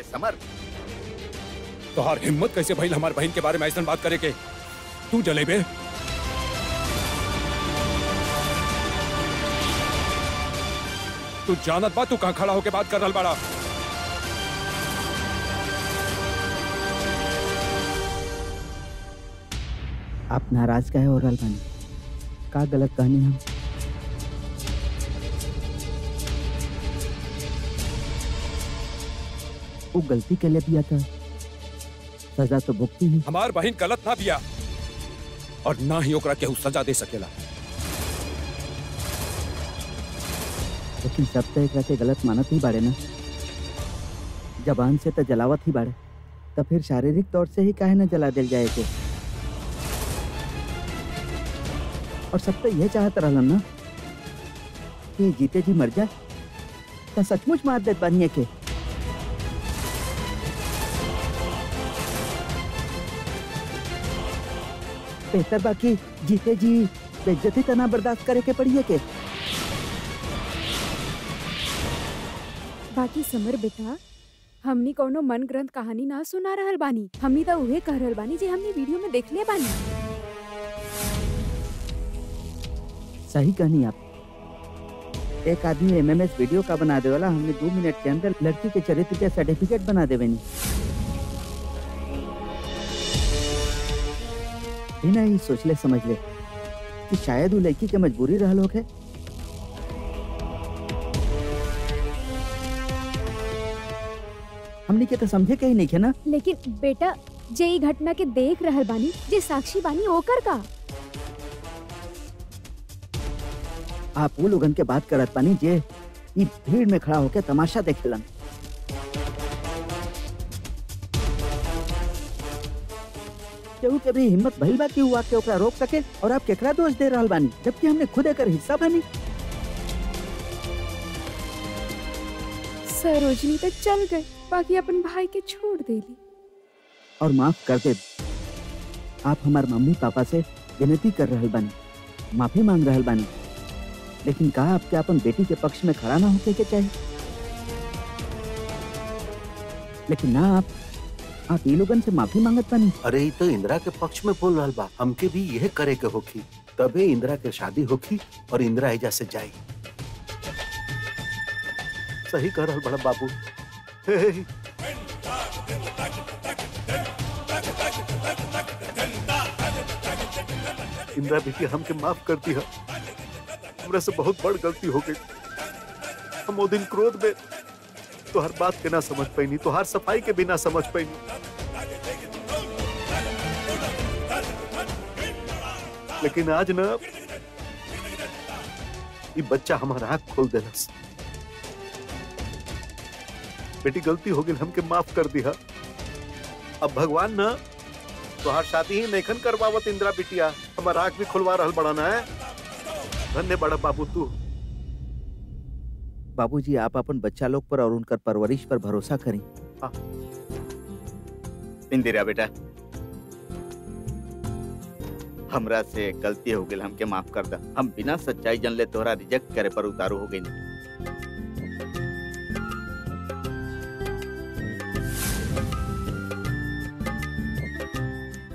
अरे समर, तोहार हिम्मत कैसे भइल हमार बहन के बारे में ऐसा बात करे के? तू जलेबे तू जानत बा तू कहां खड़ा होके बात कर रहल बाड़ा? आप नाराज काहे हो रहल बानी? का गलत कहनी हम? वो गलती के लिए दिया था, सजा तो भुगती ही। हमार बहन गलत ना बिया और ना ही ओकरा केहू सजा दे सकेला। लेकिन सब तो एक गलत मानत ही बाड़े ना। जबान से तो जलावत ही बाड़े, तो फिर शारीरिक तौर से ही काहे ना जला दिल जाए के? और सब तो यह चाहत रहलन ना कि जीते जी मर जाए, तो सचमुच मार देत बानिए के। बेहतर बाकी जीते जी बेइज्जती तना बर्दाश्त करे के पड़िए के। बाकी समर बेटा, हमनी कोनो मन ग्रंथ कहानी ना सुना रहल बानी। हमनी तो उहे कह रहल बानी जे हमनी वीडियो में देख ले बानी। सही कहनी आप। एक आदमी एमएमएस वीडियो का बना देवाला, हमने 2 मिनट के अंदर लड़की के चरित्र के सर्टिफिकेट बना देवेनी। बिना ही सोचले समझ ले कि शायद वो लड़की के मजबूरी रहल होके। हमने के तो समझे के ही नहीं है ना। लेकिन बेटा, जे ई घटना के देख रहल बानी, जे साक्षी बानी, ओकर का? आप वो लोगन के बात करत पानी जे ई भीड़ में खड़ा होके तमाशा देखेलन। केहू के भी हिम्मत भइल बा कि हुआ के ओकरा रोक सके, और आप केकरा दोष दे रहल बानी, जबकि हमने खुद एकर हिस्सा बानी। सरोजनी तो चल गए, बाकी अपन भाई के छोड़ देली। और माफ कर दे, आप हमार मम्मी पापा से विनती कर रहल बानी, माफी मांग रहल बानी। लेकिन कहा आपके अपन बेटी के पक्ष में खड़ा ना होके के चाहिए। लेकिन ना आप ये लोगन से माफी मांगत बानी। अरे ये तो इंदिरा के पक्ष में बोल रहल बा। हमके भी यह करे के होखी, तबे इंदिरा के शादी होखी और इंदिरा एजा से जाई। सही कह रहल बड़ा बाबू। हे। इंदिरा बेटी हमके माफ कर दी है। हमरा से बहुत बड़ गलती हो गई। हम वो दिन क्रोध में तो हर बात के ना समझ पाई, तो हर सफाई के बिना समझ पाई। लेकिन आज ना ये बच्चा हमारा आँख खोल देलस। बेटी गलती हो गई, हमके माफ कर दिया। अब भगवान ना तो हर शादी ही नैखन करवावत। इंदिरा बिटिया हमारा आँख भी खुलवा रहल बड़ा ना है। धन्य बड़ा बाबू तू। बाबूजी, आप अपन बच्चा लोग पर और उनकर परवरिश पर भरोसा करें। हाँ। इंदिरा बेटा, हमरा से गलती हो गई, हमके माफ कर दा। हम बिना सच्चाई जनले तोहरा रिजेक्ट करे पर उतारू हो गई।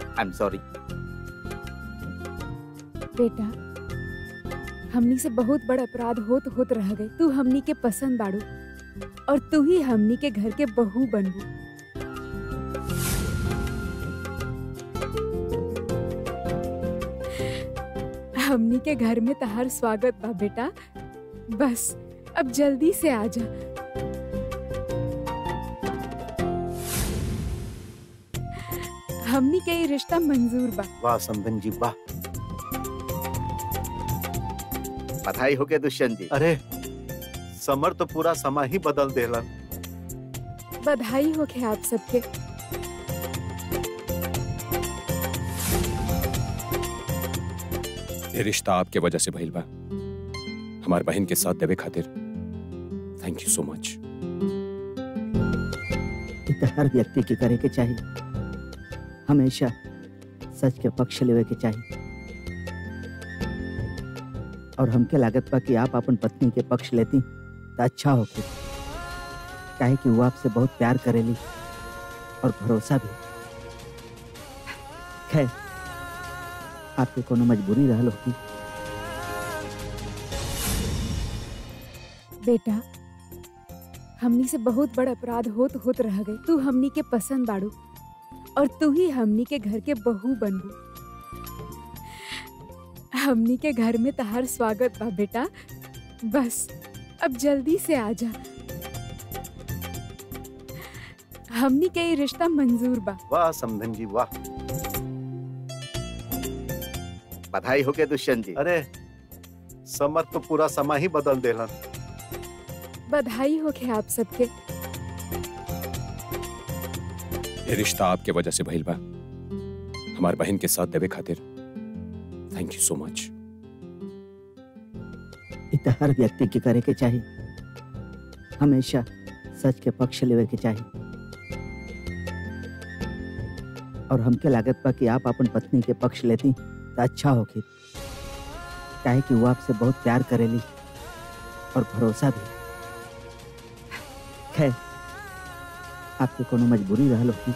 I am sorry. बेटा, हमनी से बहुत बड़ अपराध होत रह गई। तू हमनी के पसंद बाड़ू और तू ही हमनी के घर के बहू बनबू। हमनी के घर में तहार स्वागत बा बेटा। बस अब जल्दी से आ जा। हमनी के ये रिश्ता मंजूर बा। वाह संबन जी वाह। बधाई हो गया दुष्यंत जी। अरे समर तो पूरा समा ही बदल देला। बधाई हो के आप सबके। ये रिश्ता आपके वजह से भइल बा। हमार बहन के साथ देवे खातिर थैंक यू सो मच। हर व्यक्ति के करे के चाहिए, हमेशा सच के पक्ष लेवे के चाहिए। और हमके लागत बा कि आप अपन पत्नी के पक्ष लेती तो अच्छा होके। काहे कि वो आपसे बहुत प्यार करेली और भरोसा भी। खैर, आपके कोनो मजबूरी रहल होगी। बेटा, हमनी से बहुत बड़ा अपराध होत रह गए। तू हमनी के पसंद बाड़ू और तू ही हमनी के घर के बहू बनबू। हमनी के घर में तहार स्वागत बा बेटा। बस अब जल्दी से आ जा। हमनी के ये रिश्ता मंजूर बा। वाह समधन जी वाह। बधाई हो के दुष्यंत जी। अरे समर तो पूरा समय ही बदल देलन। बधाई हो के आप सबके। ये रिश्ता आपके वजह से भइल बा। हमार बहन के साथ देवे खातिर थैंक यू सो मच। इत हर व्यक्ति के करे के चाहिए। हमेशा सच के पक्ष लेवे के चाहिए। और हमके लागत बा कि आप अपन पत्नी के पक्ष लेती तो अच्छा होगी। काहे कि वो आपसे बहुत प्यार करेली और भरोसा भी। खैर, आपके कोनो मजबूरी रहल होगी।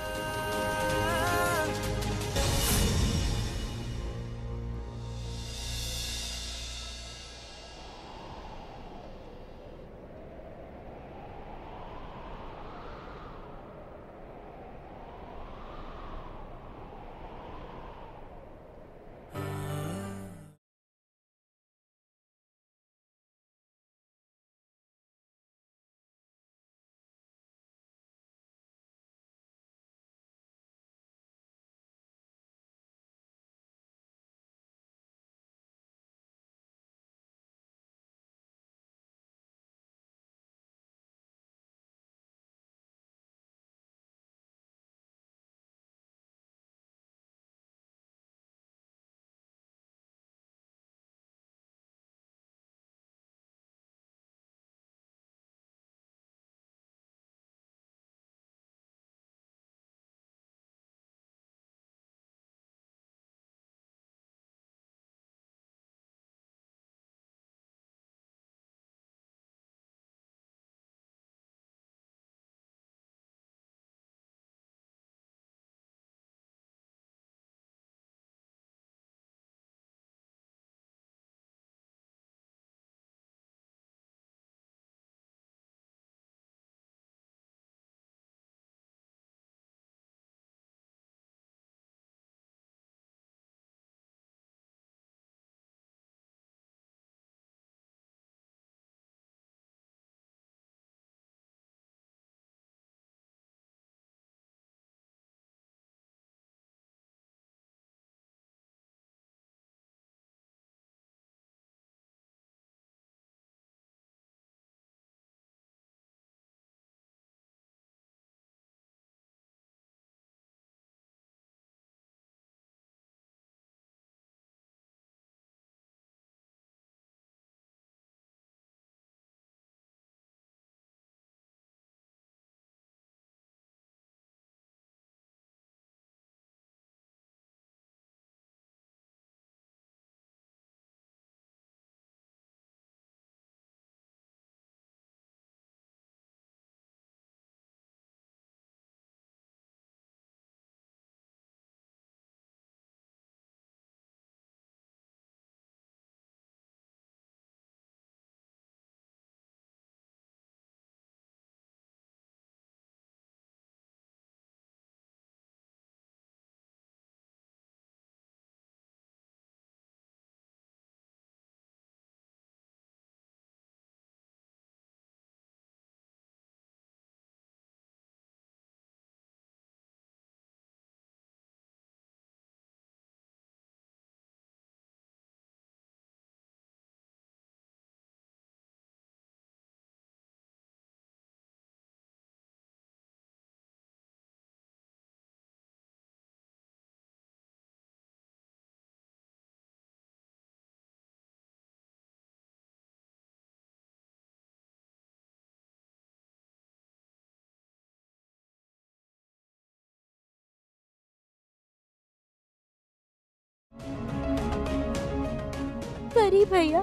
परी भैया,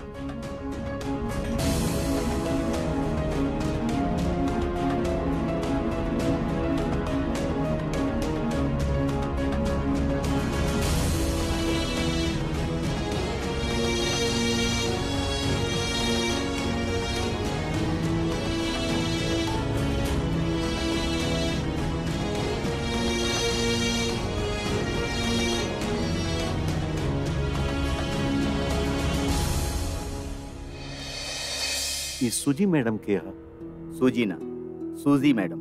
ई सूजी मैडम के हा? सूजी ना, सूजी मैडम,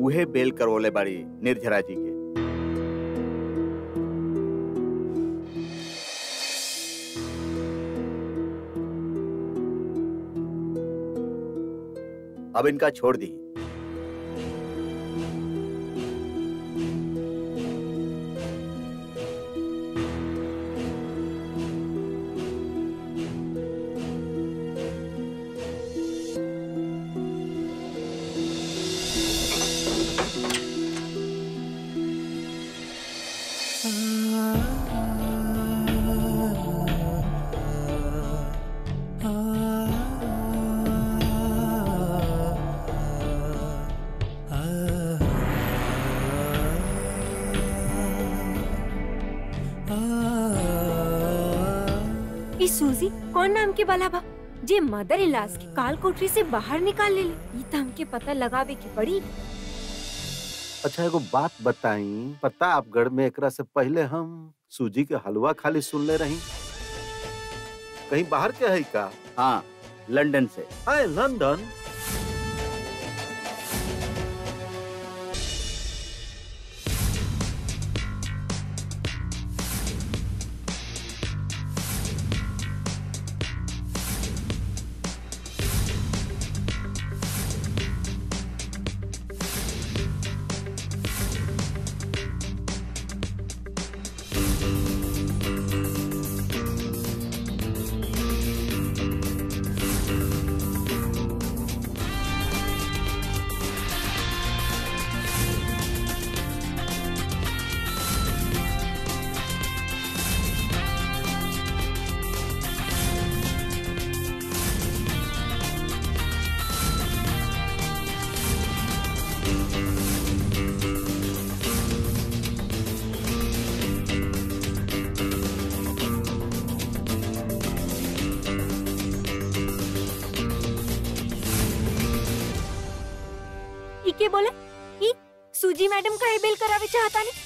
उहे बेल करवोले बाड़ी निर्जरा जी के। अब इनका छोड़ दी। सूजी कौन नाम के बाला बा जे मदर इलाज के काल कोठरी से बाहर निकाल ले ई त हमके पता लगावे के पड़ी। अच्छा एगो बात बताई, प्रतापगढ़ में एकरा से पहले हम सूजी के हलवा खाली सुनले रही, कहीं बाहर के है का? हाँ, लंदन से। हाय लंदन। के बोले कि सूजी मैडम का बेल करावे चाहता नहीं।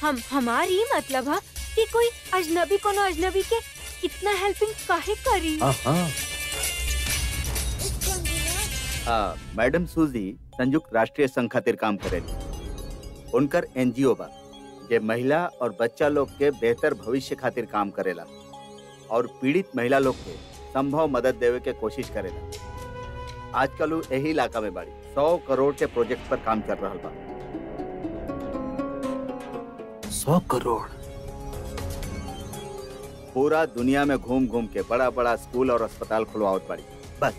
अब हमारी मतलब है कि कोई अजनबी को ना अजनबी के इतना हेल्पिंग काहे करी। मैडम सूजी संयुक्त राष्ट्रीय संघ खातिर काम करेली। उनकर एनजीओ बा जे महिला और बच्चा लोग के बेहतर भविष्य खातिर काम करेला और पीड़ित महिला लोग के संभव मदद देवे के कोशिश करेला। आजकल वो यही इलाका में बाड़ी 100 करोड़ के प्रोजेक्ट पर काम कर रहा बा। 100 करोड़? पूरा दुनिया में घूम घूम के बड़ा बड़ा स्कूल और अस्पताल खुलवावत बाड़ी। बस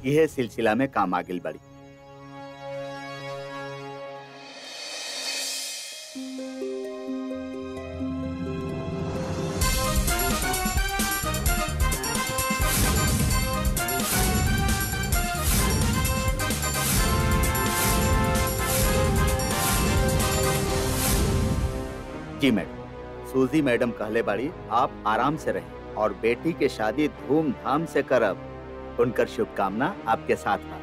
यह सिलसिला में काम आगिल बाड़ी। जी मैडम, सूजी मैडम कहले बाड़ी आप आराम से रहें और बेटी के शादी धूमधाम से करब। उनकर शुभकामना आपके साथ है।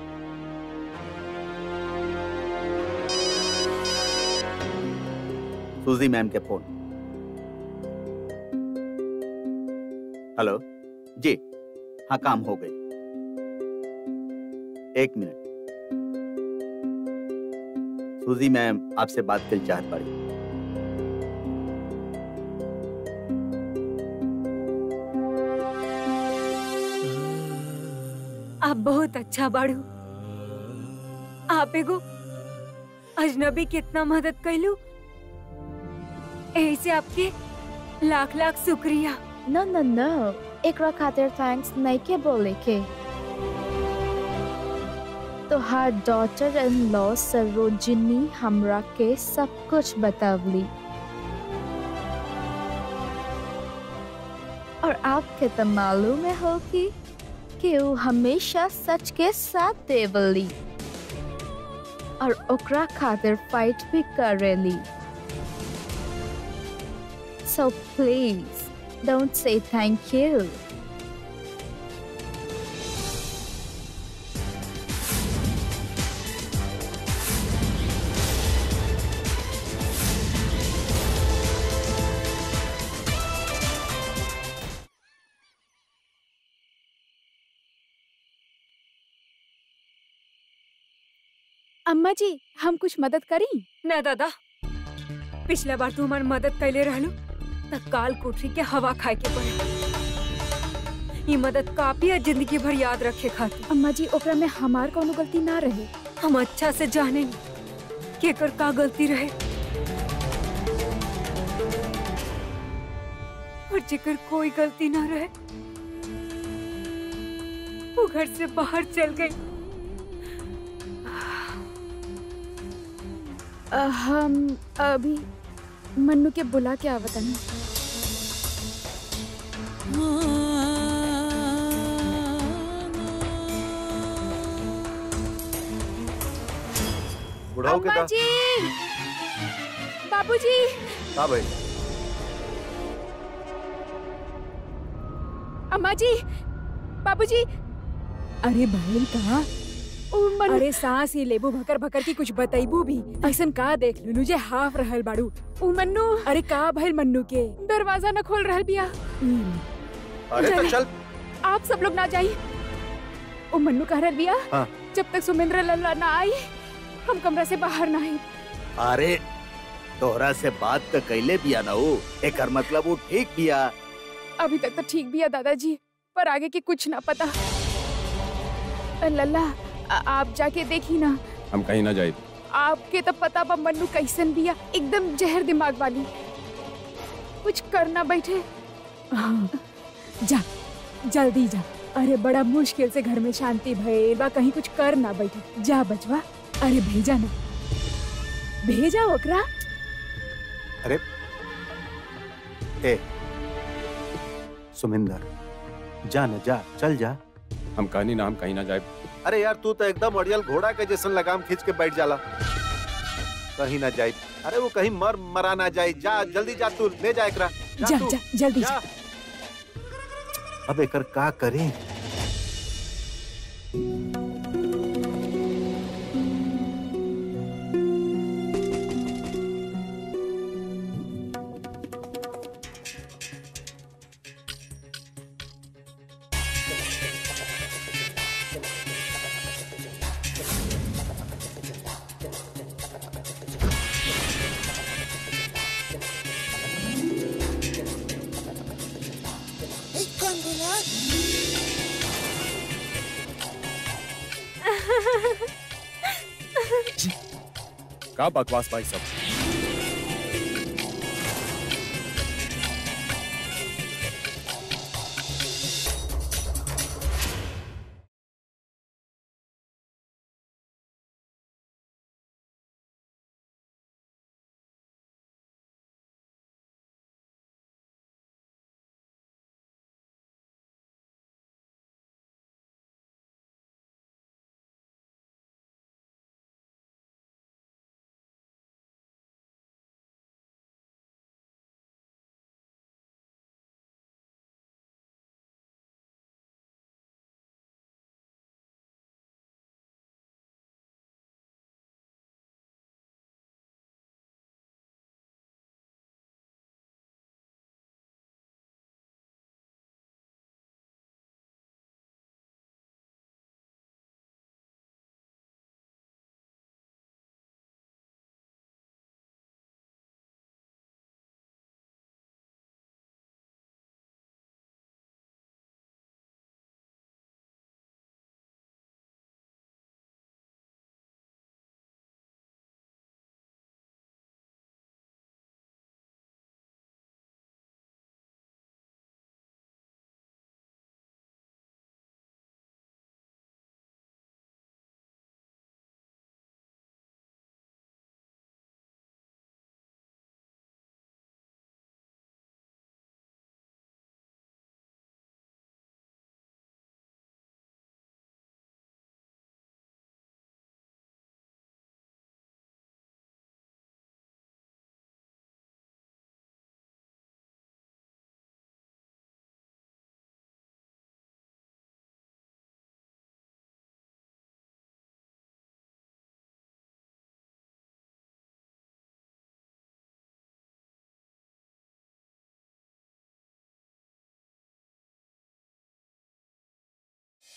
सूजी मैम के फोन। हेलो जी, हाँ काम हो गई। 1 मिनट। सूजी मैम आपसे बात कर चाहत पड़ी। आप बहुत अच्छा बाड़ू। आप एगो अजनबी कितना मदद कैलू, ऐसे आपके लाख लाख शुक्रिया। No, no, no. एकरा खातिर थैंक्स नहीं के बोले के। तो हर डॉटर इन लॉ सरोजिनी हमरा के सब कुछ बतावली और आपके तो मालूम है हो कि वो हमेशा सच के साथ देवली और ओकरा खातिर फाइट भी करेली। So please don't say thank you. अम्मा जी हम कुछ मदद करी? ना दादा, पिछला बार तू हमार मदद कैले रहलू त काल कोठरी के हवा खाए के पड़े। ये मदद काफी है जिंदगी भर याद रखे खातिर। अम्मा जी ओकरा में हमार कोनो गलती ना रहे। हम अच्छा से जाने केकर का गलती रहे और जेकर कोई गलती ना रहे वो घर से बाहर चल गई। हम अभी मन्नू के बुला के आवतनी। बुढ़ाओ के अम्मा दा जी, बाबूजी, हाँ भाई अम्मा जी, बाबूजी। अरे भाई कहा? अरे सांस ही लेबू भकर भकर की कुछ बताइबू भी। ऐसन का देख लुलू जे हाफ रहल बाड़ू। उ मन्नू, अरे का भइल मन्नू के? दरवाजा न खोल रहल बिया। अरे तो चल। आप सब लोग ना जाइए। उ मन्नू कह रहल बिया हाँ। जब तक सुमेंद्र लल्ला ना आई हम कमरा से बाहर ना आई। अरे तोहरा से बात तो कैले बिया ना हो, एकर मतलब वो ठीक बिया। अभी तक तो ठीक भी है दादाजी, पर आगे की कुछ ना पता। लल्ला आप जाके देखी ना। हम कहीं ना जाए। आपके तो पता बा मन्नू कैसन बिया, एकदम जहर दिमाग वाली। कुछ करना बैठे। हाँ, जा जल्दी जा। अरे बड़ा मुश्किल से घर में शांति भइल बा, कहीं कुछ कर ना बैठे। जा बचवा। अरे भेजा ना, भेजा ओकरा। अरे ए सुमिंदर, जा न जा, चल जा। हम कहनी ना हम कहीं ना जाए। अरे यार तू तो एकदम अड़ियल घोड़ा के जैसन लगाम खींच के बैठ जाला। कहीं ना जाए। अरे वो कहीं मरा ना जाए। जा जल्दी जा, तू ले जा एकरा। जा तू, जा जल्दी जा। अब एकर का करें? का बकवास भाई सब।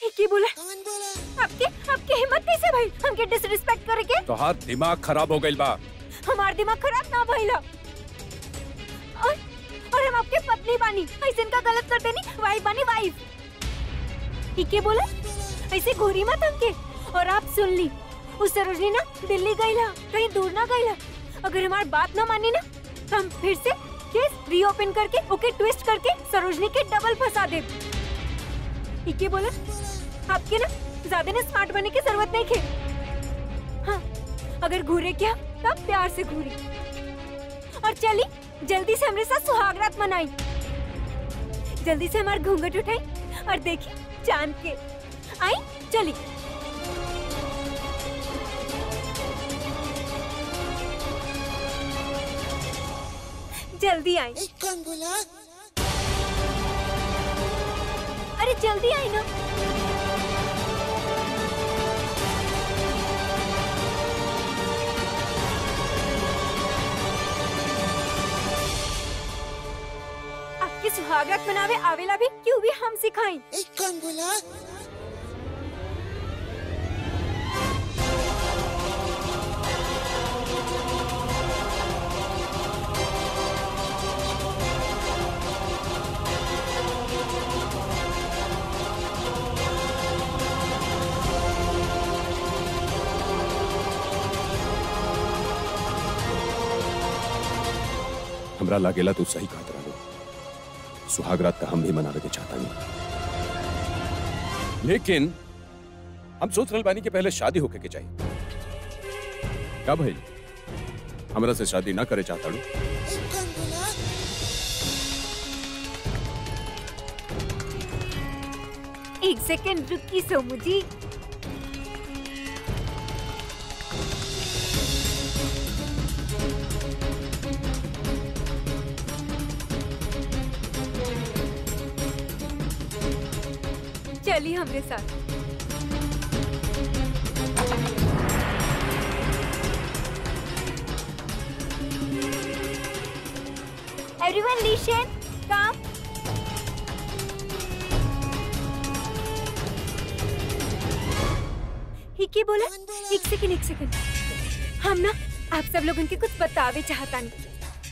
की बोला आपके आपके हिम्मत कैसे भाई हमके डिसरिस्पेक्ट करे के? तो हाथ दिमाग खराब हो गइल बा। हमार दिमाग खराब ना भइला और हम आपके पत्नी बानी, ऐसे इनका गलत कर देनी, वाइफ बानी वाइफ। के बोला ऐसे घूरी मत हमके। और आप सुन ली, उस सरोजनी ना दिल्ली गईला, कहीं दूर ना गईला। अगर हमारी बात ना मानी ना तो हम फिर से केस रीओपन करके ओके ट्विस्ट करके सरोजनी के डबल फंसा दे। के बोला आपके ना ज्यादा ना स्मार्ट बनने की जरूरत नहीं है। हाँ, अगर घूरे क्या तब प्यार से घूरी। और चली जल्दी से हमारे साथ सुहाग रात मनाई। जल्दी से हमारे घूंघट उठाई और देखी चांद के। आई चली। जल्दी आई। कौन बोला? अरे जल्दी आई ना। आपके सुहागरात मनावे आवेला भी क्यों भी हम सिखाई। कौन बोला? हमरा लागेला तू सही कहत रहलो। सुहागरात का हम भी मनावे के चाहता नहीं, लेकिन हम सोच रहल बानी कि पहले शादी होके के चाहिए। क्या भाई हमरा से शादी ना करे चाहता हूँ? कौन बोला? एक सेकंड रुकी सोमू जी। चलिए हमारे साथ। Everyone listen, come. ही बोला? एक सेकंड। हम ना आप सब लोगों के कुछ बतावे चाहता नहीं।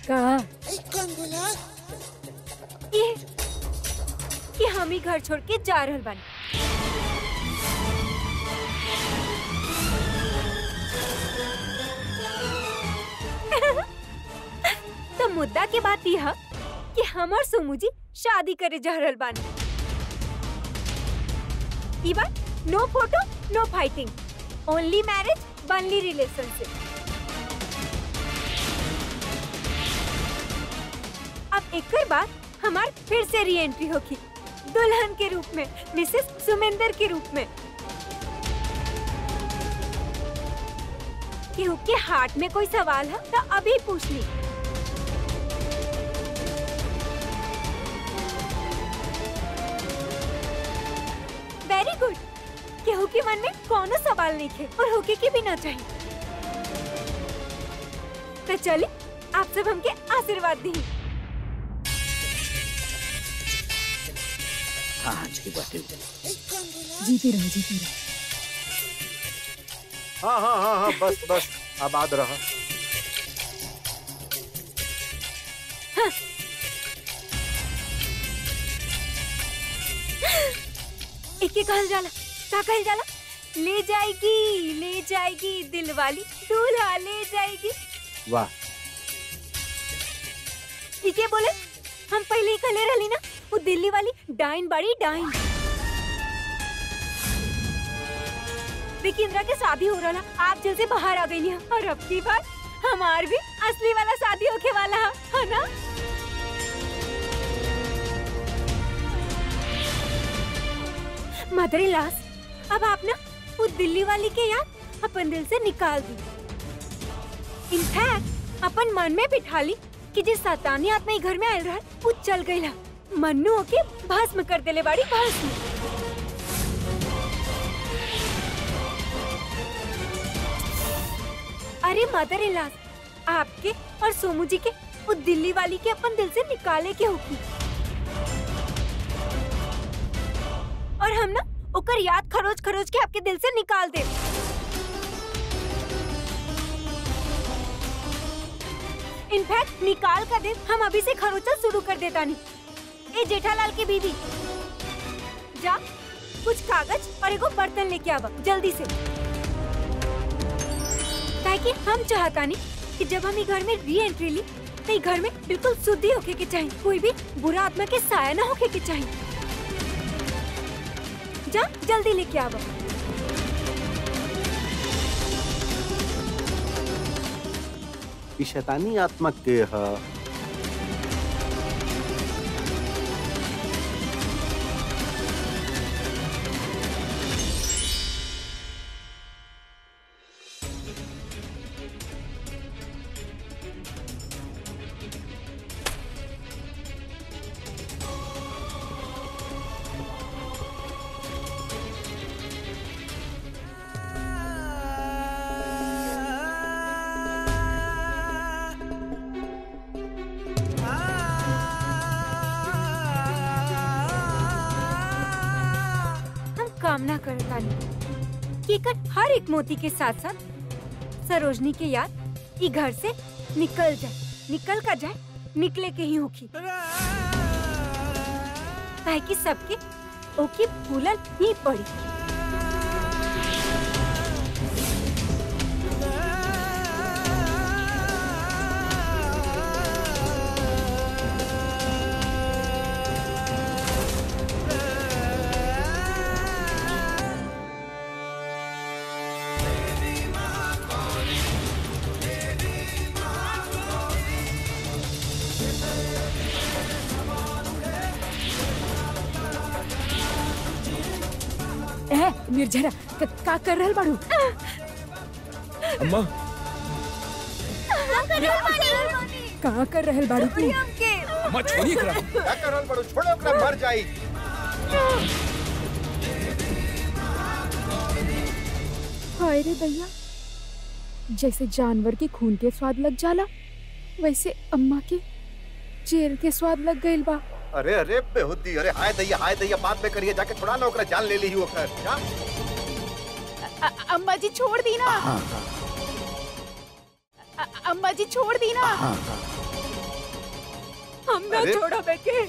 का कौन बोला? ये कि हम ही घर छोड़ के जा रहल बानी। तो मुद्दा के बात यह कि हम और सोमू जी शादी करे जा रहल बानी। ई बात no photo no fighting, only marriage only relationship. अब एक बाद हमार फिर से री एंट्री होगी दुल्हन के रूप में, मिसेस सुमेंदर के रूप में। केहू के हार्ट में कोई सवाल है तो अभी पूछ ली। Very good. केहू के मन में कोनो सवाल नहीं थे और होके के भी ना चाहिए। तो चले आप सब हमके आशीर्वाद दी। हाँ ठीक बात है। जीती रहो। हाँ बस आबाद रहा। एक कहल जाला, क्या कहल जाला? ले जाएगी दिल वाली दूल्हा ले जाएगी। वाह, ठीक है बोले। हम पहले ही कहले रहली ना, वो दिल्ली वाली डाइन बड़ी डाइन। देखिए इंदिरा के शादी हो रहा, आप जल्दी बाहर आ गई हैं और अब की बार हमार भी असली वाला शादी होके वाला है ना? मदर लास, अब आप ना वो दिल्ली वाली के याद अपन दिल से निकाल दी। इनफैक्ट अपन मन में बिठा ली कि जिस शैतानी आत्मा घर में आयल रहा वो चल गई ला, मन्नू होके भस्म कर देले बाड़ी भस्म। अरे मदर इलाज, आपके और सोमू जी के वो दिल्ली वाली के अपन दिल से निकाले के होगी और हम ना ओकर ओकर याद खरोच खरोच के आपके दिल से निकाल दे। इनफैक्ट निकाल कर दे, हम अभी से खरोचल शुरू कर देता नहीं। ए जेठालाल की बीवी, जा कुछ कागज और एगो बर्तन लेके आवा जल्दी से, ताकि हम चाहता नहीं कि जब हम ये घर में री एंट्री ली तो ये घर में बिल्कुल शुद्धि होके के चाहिए, कोई भी बुरा आत्मा के साया ना होके के चाहिए। जा जल्दी लेके आवा। ई शैतानी आत्मा के हा। कामना करता नहीं कि एकर हर एक मोती के साथ साथ सरोजनी के याद ई घर से निकल का जाए, निकले के ही होखी, ताकि सबके ओके भूलल ही पड़ी। निर्जरा का कर रहल बाड़ू? अम्मा का कर रहल बाड़ू तू? अम्मा छोड़िए करा। क्या कर रहल बाड़ू? छोड़ो ओकरा, मर जाई। हाय रे दैया, जैसे जानवर के खून के स्वाद लग जाला वैसे अम्मा के जेल के स्वाद लग गइल बा। अरे अरे बेहुदी, अरे हाय दैया बाद में करिए, जाके छुड़ा लो ओकरा, जान ले ली ही ओकर। जा अम्मा जी छोड़ दी ना। अम्मा जी छोड़ दी ना। हम ना छोड़ा बेके,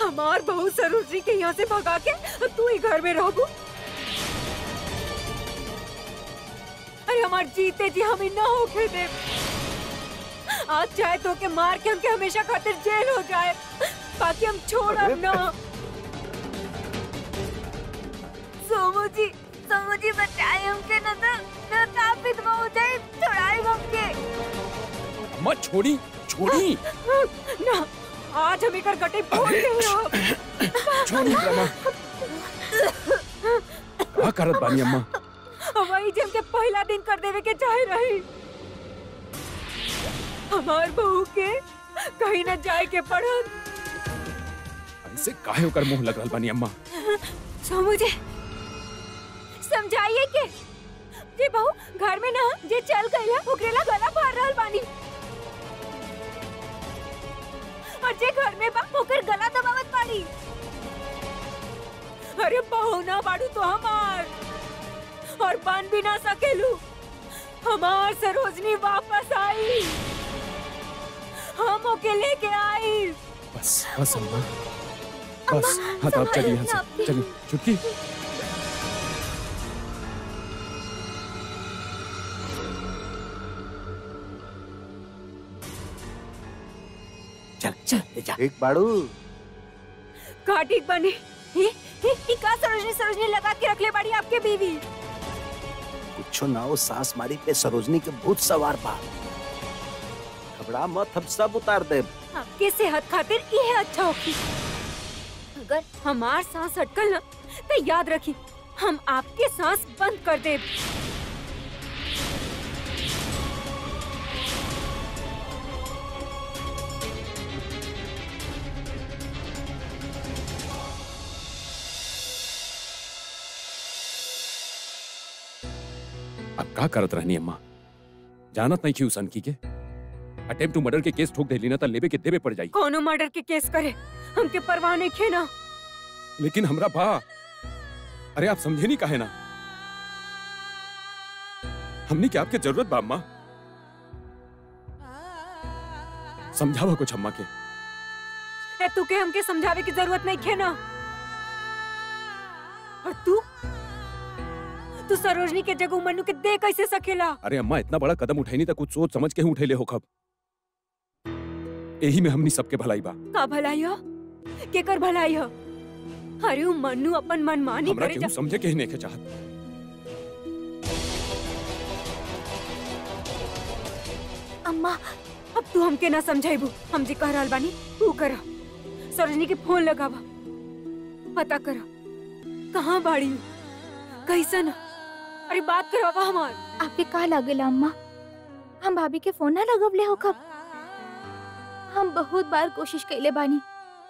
हमार बहू सरोजनी के यहाँ से भगा के तू ही घर में रहबू। अरे हमार जीते जी हम ना होके दे। आज चाहे तो के मार के हमके हमेशा खातिर जेल हो जाए, बाकी हम छोड़ब ना। सोमू जी बचाए हमके, न तो आप विधवा हो जाए, छोड़ाए हमके। अम्मा छोड़ी ना, आज हम एकर गटे फोड़ के छोड़ी अम्मा। का करत बानी अम्मा? वही जम के पहला दिन कर देवे के चाहे रही। हमार बहू के कहीं न जाए के पड़ल। हमसे काहे होकर मुंह लग रहल बानी अम्मा? मुझे समझाइए के जे बहू घर में ना जे चल गईला ओकरेला गला फाड़ रहल बानी, और जे घर में बा ओकर गला दबावत बानी। अरे बहू ना बाड़ू तो हमार, और बन भी ना सकेलू। हमार सरोजनी वापस आई, हम ओके लेके आई। बस अम्मा, बस हाँ, आप चलिए यहाँ से, चलिए चुटकी। चल जा। एक बाड़ू का ठीक बने? ये का सरोजनी लगा के रख ले बाड़ी आपके बीवी? कुछो ना हो, सांस मारी पे सरोजनी के भूत सवार बा। घबरा मत, हम सब उतार दे। आपके सेहत खातिर ये अच्छा होगी। अगर हमार सांस अटकल ना तो याद रखी, हम आपके सांस बंद कर दे। अब का करत रहनी अम्मा? जानत नहीं क्यों सनकी के अटेम्प्ट टू मर्डर के केस ठोक देली ना तो लेबे के देबे पड़ जाई। कोनो मर्डर के केस करे हमके परवाह नहीं खे ना। लेकिन हमरा बा अरे आप समझे नहीं काहे ना? हमने क्या आपके जरूरत बा अम्मा? समझावा कुछ अम्मा के। ए तू के हमके समझावे की जरूरत नहीं खे ना। और तू सरोजनी के जगह मन्नू के दे कैसे सकेला? अरे अम्मा इतना बड़ा कदम उठाई नहीं था, कुछ सोच समझ के ही उठे ले हो खब। यही में हमनी सबके भलाई बा। का भलाई हो? केकर भलाई हो? अरे वो मन्नू अपन मनमानी हमरा करे केहू समझे के ही नहीं के चाहत। अम्मा अब तू हमके ना समझाइबू। हम जी कह रहल बानी तू करा। सरोजनी के फोन लगावा, पता करा कहाँ बाड़ी, कैसन। अरे बात करवावा हमार। आपके का लागेला अम्मा? हम भाभी के फोन ना लगवले हो कब? हम बहुत बार कोशिश कैले बानी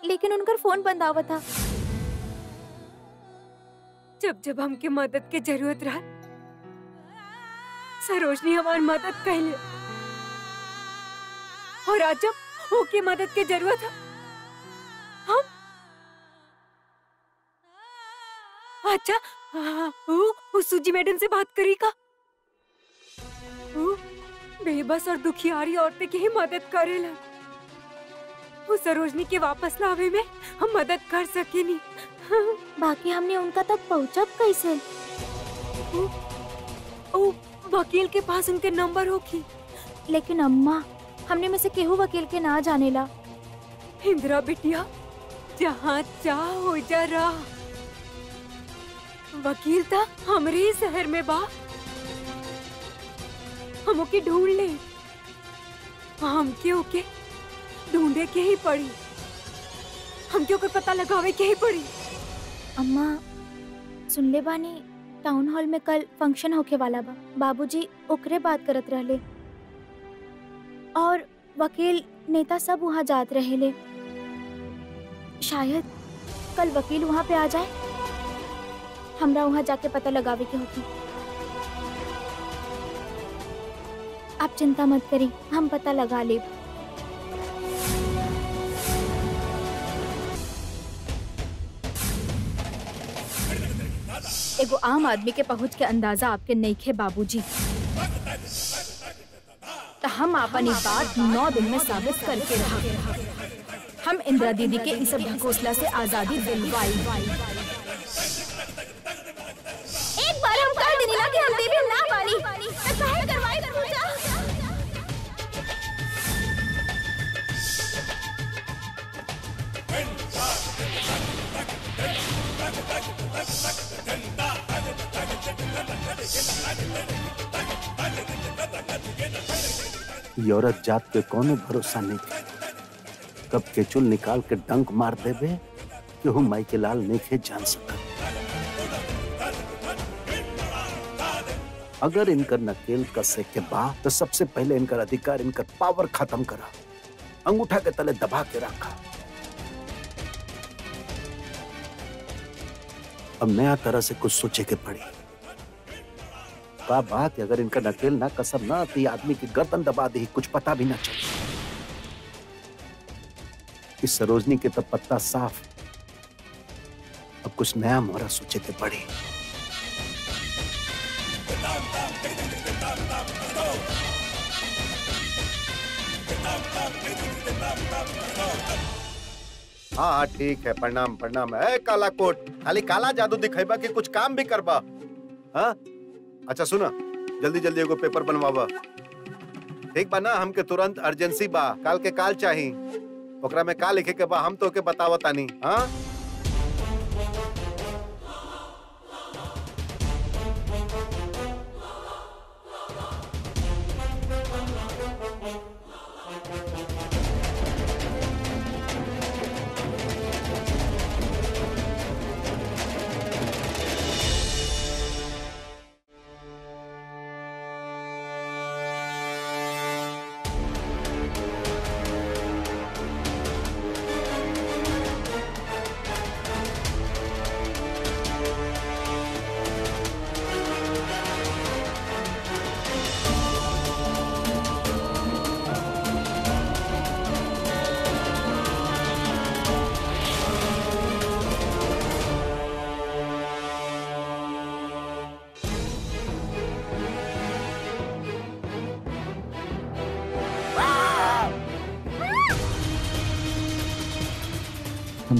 लेकिन उनकर फोन बंद आवत था। जब जब हमके मदद के जरूरत रहा सरोजनी हमार मदद कैले, और आज जब ओके मदद के जरूरत है हम अच्छा वो सूजी मैडम से बात करी का? वो बेबस और दुखियारी औरतें की ही मदद करेला। वो सरोजनी के वापस लावे में हम मदद कर सके नहीं। बाकी हमने उनका तक पहुँचब कैसे? ओ वकील के पास उनके नंबर होगी। लेकिन अम्मा हमने में से केहू वकील के ना जानेला। इंदिरा बिटिया जहाँ चाह हो जा रहा, वकील था हमरे ही शहर में बा। हम ओके ढूंढ ले, हमके ओके ढूंढे के ही पड़ी, हमके ओके पता लगावे के ही पड़ी। अम्मा सुनले बानी टाउन हॉल में कल फंक्शन होके वाला बा। बाबूजी ओकरे बात करत रहले और वकील नेता सब वहाँ जात रहेले। शायद कल वकील वहाँ पे आ जाए। हमरा वहाँ जाके पता लगावे के होगी। आप चिंता मत करी, हम पता लगा ले। एगो आम आदमी के पहुँच के अंदाजा आपके नहीं खे बाबूजी। तो हम अपन ई बात 9 दिन में साबित करके रहा। हम इंदिरा दीदी के इस ढकोसला से आजादी दिलवाई। एक बार हम कह देनी ना कि हम देवी ना बानी, तो काहे करवाई पूजा? ये औरत जात पे कोनो भरोसा नहीं, कब के चुल निकाल के डंक मार देबे कि हम माई के लाल नहीं जान सकत। अगर इनकर नकेल कसे के बा तो सबसे पहले इनकर अधिकार, इनकर पावर खत्म करा, अंगूठा के तले दबा के रखा। अब नया तरह से कुछ सोचे के पड़ी। का बात अगर इनका नकेल ना कसर ना तो आदमी की गर्दन दबा दी, कुछ पता भी ना चले। इस सरोजनी के तब पत्ता साफ, अब कुछ नया मोहरा सोचे के पड़ी। हाँ ठीक है, प्रणाम प्रणाम। है काला कोट, खाली काला जादू दिखेबा कि कुछ काम भी करबा? हाँ अच्छा सुना, जल्दी जल्दी एगो पेपर बनवावा। ठीक बा ना? हमके तुरंत अर्जेंसी बा, काल के काल चाही। ओकरा में का लिखे के बा हम तो के बतावतानी। हाँ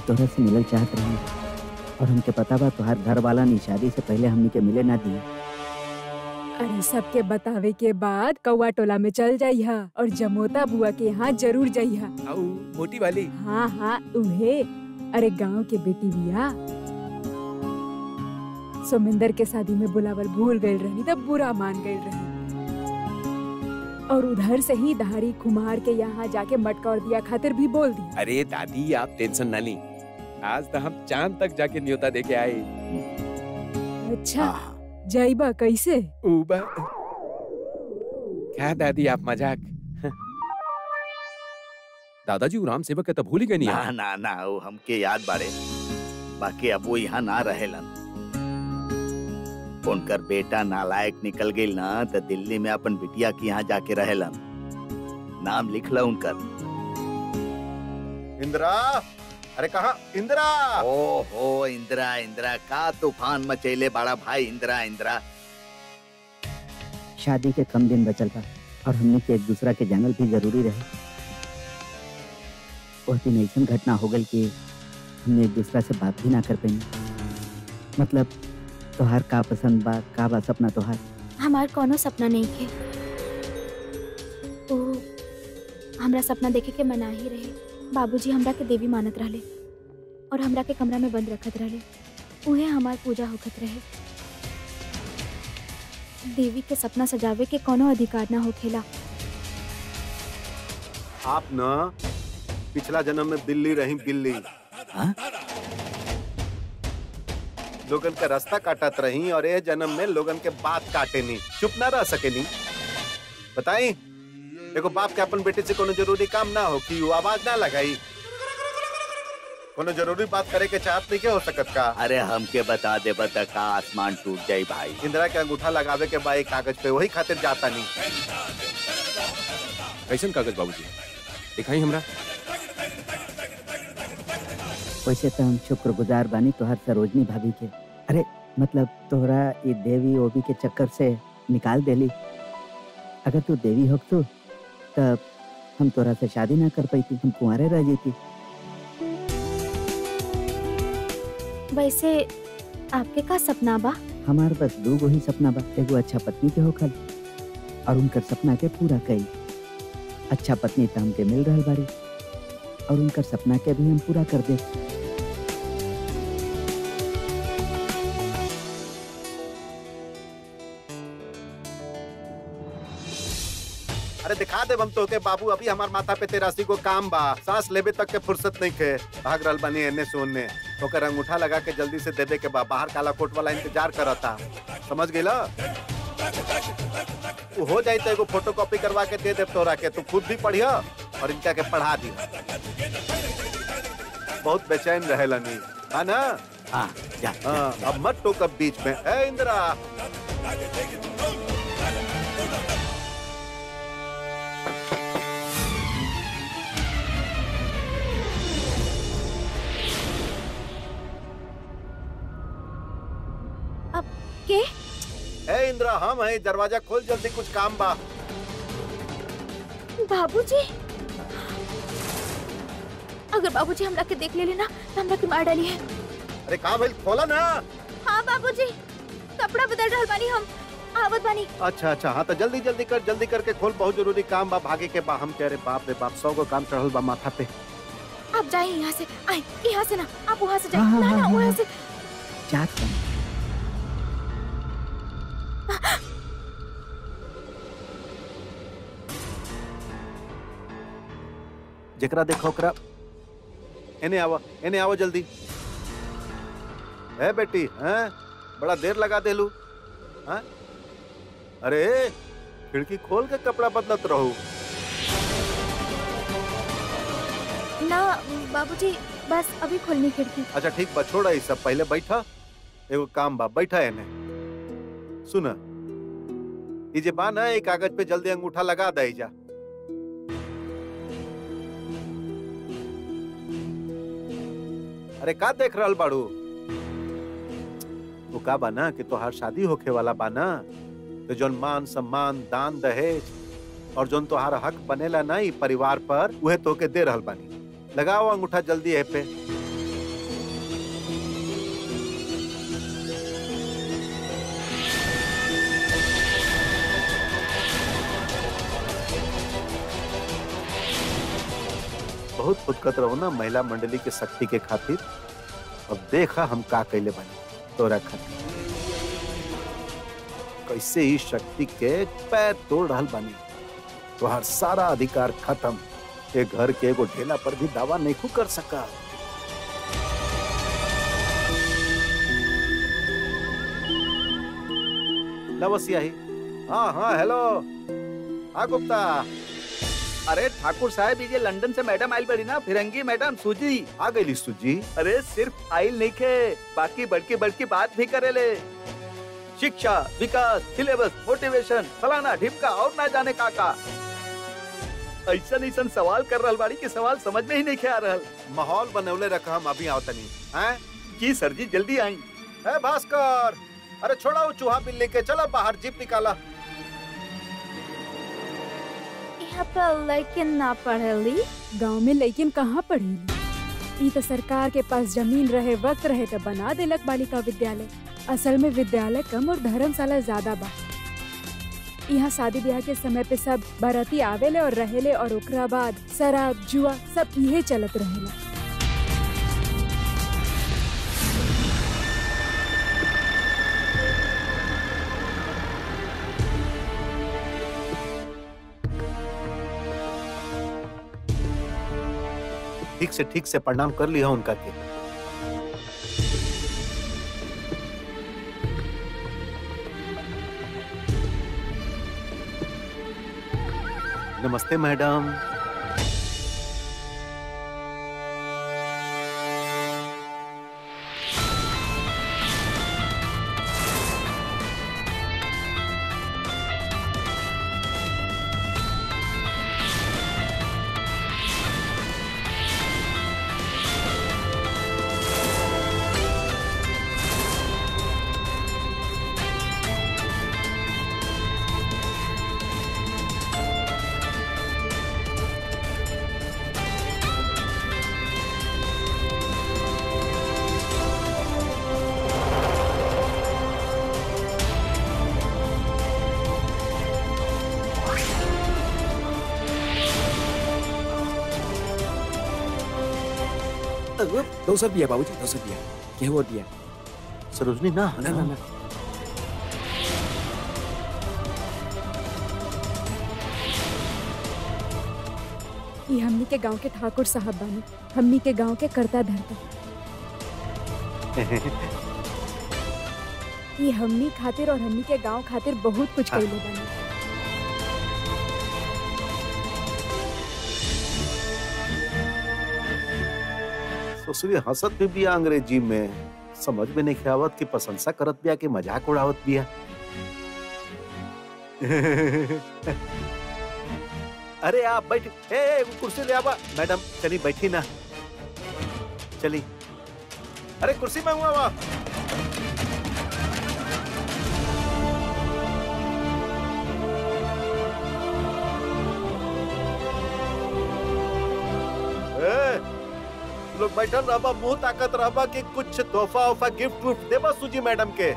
तोहरा से मिलल चाहत रही और हमके पता बा तोहार घर वाला नी शादी से पहले हमनी के मिले ना दिए। अरे सबके बतावे के बाद कौआ टोला में चल जाइहा और जमोता बुआ के यहाँ जरूर जाइहा। आओ मोटी वाली। हाँ हाँ उहे। अरे गांव के बेटी बिया। सोमिंदर के शादी में बुलावल भूल गई रहनी तब बुरा मान गई रही और उधर से ही दहाड़ी कुम्हार के यहाँ जाके मटका और दिया खातिर भी बोल दिया। अरे दादी आप टेंशन ना ली, आज तो हम चांद तक जाके न्योता दे के आए। अच्छा जाइबा कैसे? ऊबा क्या दादी आप मजाक। दादाजी वो राम सेवक के तो भूल ही गए नहीं। ना ना ना वो हमके याद बारे, बाकी अब वो यहाँ ना रहेलन। उनकर बेटा नालायक निकल गई ना तो दिल्ली में अपन बिटिया के यहाँ जाके रहेलन। नाम लिख ला उनकर। इंदिरा, अरे कहाँ इंदिरा? ओहो इंदिरा, इंदिरा का तूफान मचेले बड़ा भाई। इंदिरा इंदिरा शादी के कम दिन बचल बा और हमने के एक दूसरा के जानल भी जरूरी रहे। वो दिन ऐसा घटना हो गई कि हमने एक दूसरा से बात भी ना कर पाई। मतलब तोहार का पसंद बा, का बा सपना तोहार? हमार कोनो सपना नहीं थे। ओ हमरा सपना देखे के मना ही रहे। बाबूजी हमरा के देवी मानत रहले और हमरा के कमरा में बंद रखत रहले। उहे हमार पूजा होखत रहे। देवी के सपना सजावे के कोनो अधिकार ना होखेला। आप न पिछला जन्म में बिल्ली रही बिल्ली। हाँ? लोगन का रास्ता काटत रही और ये जन्म में लोगन के बात काटे नहीं, चुप ना रह सके नहीं। बताई देखो बाप के अपन बेटे से कोनो जरूरी काम ना हो कि वो आवाज ना लगाई। कोनो जरूरी बात करे के चाहत नहीं के हो सकत का? अरे हमके बता दे, बता का आसमान टूट जाई भाई। इंदिरा के अंगूठा लगावे के बाद कागज पे वही खातिर जाता नहीं। कैसन कागज बाबूजी दिखाई हमरा? वैसे तो हम शुक्रगुजार बानी तोहर सरोजनी भाभी के। अरे मतलब तोहरा ये देवी ओबी के चक्कर से निकाल देली। अगर तू देवी हो तो तब हम तोरा से शादी ना कर पाती, हम कुंवारे रह जाती। वैसे आपके का सपना बा? हमार बस दो गो ही सपना बा। एगो अच्छा पत्नी के होखल और उनकर सपना के पूरा कई। अच्छा पत्नी तो हमके मिल रहल बारी और उनकर सपना के भी हम पूरा कर दे। अरे दिखा दे हम तो के बाबू, अभी हमार माथा पे 83 को काम बा। सांस लेबे तक के फुर्सत नहीं के। भाग रहल बानी एने से ओने। ओकर अंगूठा लगा के जल्दी से देबे के बा। बाहर काला कोट वाला इंतजार करता, समझ गेला? वो हो जाई तो एगो फोटोकॉपी करवा के दे दे तोरा के। तू खुद भी पढ़िया और इनका के पढ़ा दी। बहुत बेचैन रहेला नी, हाँ ना? हाँ जा, हाँ अब मत टोक बीच में। ए इंदिरा के? ए इंदिरा हम है, दरवाजा खोल जल्दी, कुछ काम बा। बाबूजी, अगर बाबूजी हमरा के देख ले लेना तो हमरा के मार डाली है। अरे कहाँ भाई, खोला ना। हाँ बाबूजी, कपड़ा बदल रहल बानी हम, आवत बानी। अच्छा अच्छा, हाँ तो जल्दी जल्दी कर, जल्दी करके खोल, बहुत जरूरी काम बा। भागे के बा हम कह रहे, बाप रे बाप 100 को काम चढ़ल बा माथा पे। आप जाइए यहाँ से, आए यहाँ से ना, आप वहाँ से हाँ, जाइए। हाँ, ना ना हाँ, वहाँ हाँ। से। जात बा। जकरा देखो ओकरा एने आवा जल्दी। है बेटी, हैं बड़ा देर लगा देलू। हैं अरे खिड़की खोल के कपड़ा बदलत रहू। ना बाबूजी, बस अभी खोलनी खिड़की। अच्छा ठीक बा, छोड़ा ये सब, पहले बैठा, एगो काम बा, बैठा एने। सुन ये जे बा ना, एक कागज पे जल्दी अंगूठा लगा दे जा। अरे का देख रहल बाड़ू? वो का बा ना कि तोहार शादी होखे वाला बा ना, तो जोन मान सम्मान दान दहेज और जोन तोहार हक बनेला ना ई परिवार पर, उहे तोके दे रहल बानी। लगाओ अंगूठा जल्दी है पे। बहुत फुदकत रहो ना महिला मंडली के शक्ति के खातिर। अब देखा हम का कैले बनी तोरा खातिर, कैसे ही शक्ति के पैर तोड़ रहल बनी। तोहार सारा अधिकार खत्म, एक घर के एगो ढेला पर भी दावा नहीं कर सका। नमस्ते। हाँ हाँ हेलो। हाँ गुप्ता। अरे ठाकुर साहब ये लंदन से मैडम आइल बड़ी ना, फिरंगी मैडम सूजी आ गई सूजी। अरे सिर्फ आइल नहीं खे, बाकी बड़की बड़की बात भी करे ले। शिक्षा, विकास, सिलेबस, मोटिवेशन, फलाना ढिमका और ना जाने का ऐसा सवाल कर रहल बाड़ी कि सवाल समझ में ही नहीं आ रहल। माहौल बनौले रखा, हम अभी आवतनी हैं। जी सर जी जल्दी आई। है भास्कर, अरे छोड़ा वो चूहा बिल्ली के, चलो बाहर जीप निकाला। यहाँ पर लेकिन ना पढ़ेली। गांव में लेकिन कहाँ पढ़ेली? ई तो सरकार के पास जमीन रहे, वक्त रहे तो बना देलक बालिका विद्यालय। असल में विद्यालय कम और धर्मशाला ज्यादा बा। यहाँ शादी ब्याह के समय पे सब बाराती आवेले और रहेले, और ओकरा बाद शराब जुआ सब इहे चलत रहेला। ठीक से प्रणाम कर लिया उनका के। नमस्ते मैडम। ₹200 बाबूजी, ₹200 क्या हुआ दिया? सरोजनी ना ना ना ना ये हमनी के गांव के ठाकुर साहब बानी, हमनी के गांव के करता धरता। ये हमनी खातिर और हमनी के गांव खातिर बहुत कुछ कइले बानी। ससुरी हंसत भी बिया अंग्रेजी में, समझ में नहीं आवत कि प्रशंसा करत बिया कि मजाक उड़ावत बिया। अरे आप बैठ, कुर्सी ले आवा। मैडम चली बैठी ना, चली। अरे कुर्सी में हुआ। लोग बैठल रहबा, मुंह ताकत रहबा कि कुछ तोहफा वोफा गिफ्ट विफ्ट देबा सूजी मैडम के।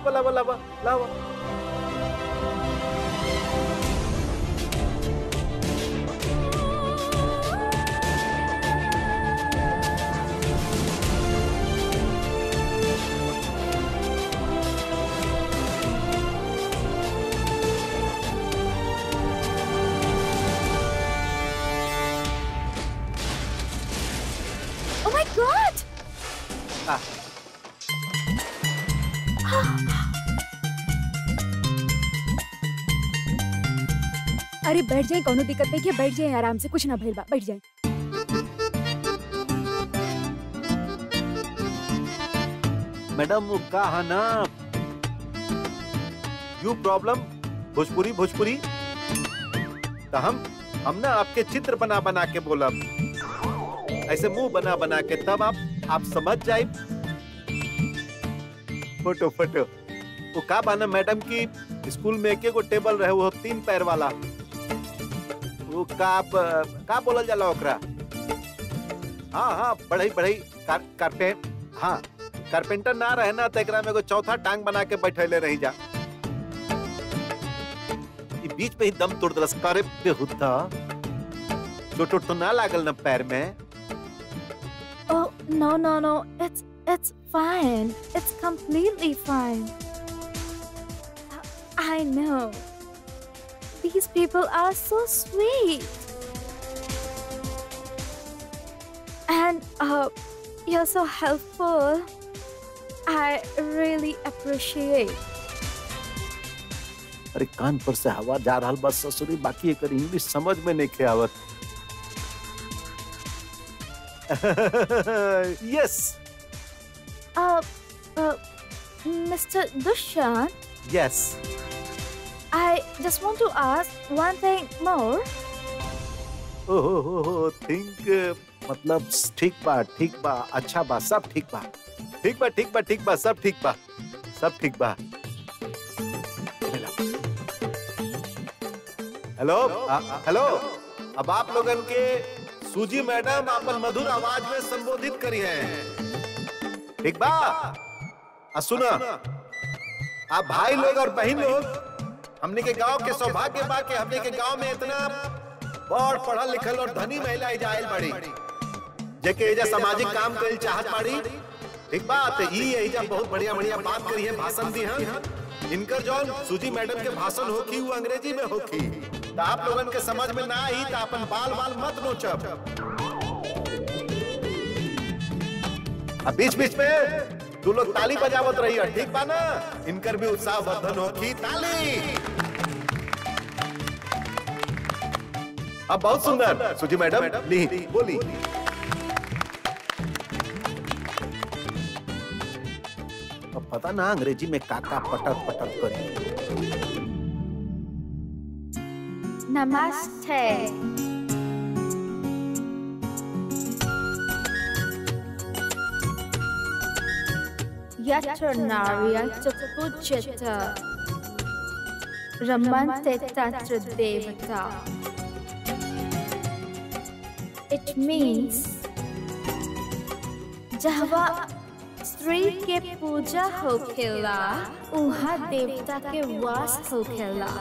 बोला बोला बा लावा। Oh my God! अरे बैठ जाए, कोनो दिक्कत नहीं है, बैठ जाए आराम से, कुछ ना भइल बा, बैठ जाए। मैडम वो कहा ना, यू प्रॉब्लम भोजपुरी तो हम ना आपके चित्र बना बना के बोला, ऐसे मुंह बना बना के, तब आप समझ जाए। फोटो वो का बाना मैडम की स्कूल में एक टेबल रहे, वो 3 पैर वाला, वो का बोलल जाला ओकरा? हाँ बढ़ई कारपेंटर ना रहे ना, तो एकरा में एगो चौथा टांग बना के बैठेले रही जा। बीच में ही दम तोड़ दलस करे बेहुदा। चोट तो ना लागल न पैर में? Oh, no. It's fine. It's completely fine. I know. These people are so sweet. And you're so helpful. I really appreciate. अरे कान पर से हवा जा रहा बस ससुरी, बाकी एक इंग्लिश समझ में नहीं खे आवत। Yes. Mr. Dushyant, Yes. I just want to ask one thing more. ओहो थिंक मतलब ठीक बा अच्छा बा, सब ठीक बा सब ठीक बा। हेलो अब आप लोगन के सूजी मैडम अपन मधुर आवाज में संबोधित करी है, ठीक बा? सुना आप भाई लोग और बहन लोग, हमने के गांव के सौभाग्य बा के हमने के गांव में इतना बड़ पढ़ल लिखल और धनी महिला आयल बड़ी जेके एजा सामाजिक काम कइल चाहत बाड़ी, ठीक बा? तो ई एजा बहुत बढ़िया बात करी है, भाषण दी है। इनकर जौन सूजी मैडम के भाषण होखी वो अंग्रेजी में होखी, तो आप लोगन के समझ में ना आई तो अपन बाल मत नोचब। अब बीच में तू लोग ताली बजावत रही है, ठीक बा ना? इनकर भी उत्साह वर्धन होखी, ताली। अब बहुत सुंदर सूजी मैडम ली बोली। अब पता ना अंग्रेजी में काका पटक करी। Namaste. Yatranarya Tapujata Ramante Tatra Devata. It means जहाँ स्त्री के पूजा होखेला उहाँ देवता के वास होखेला।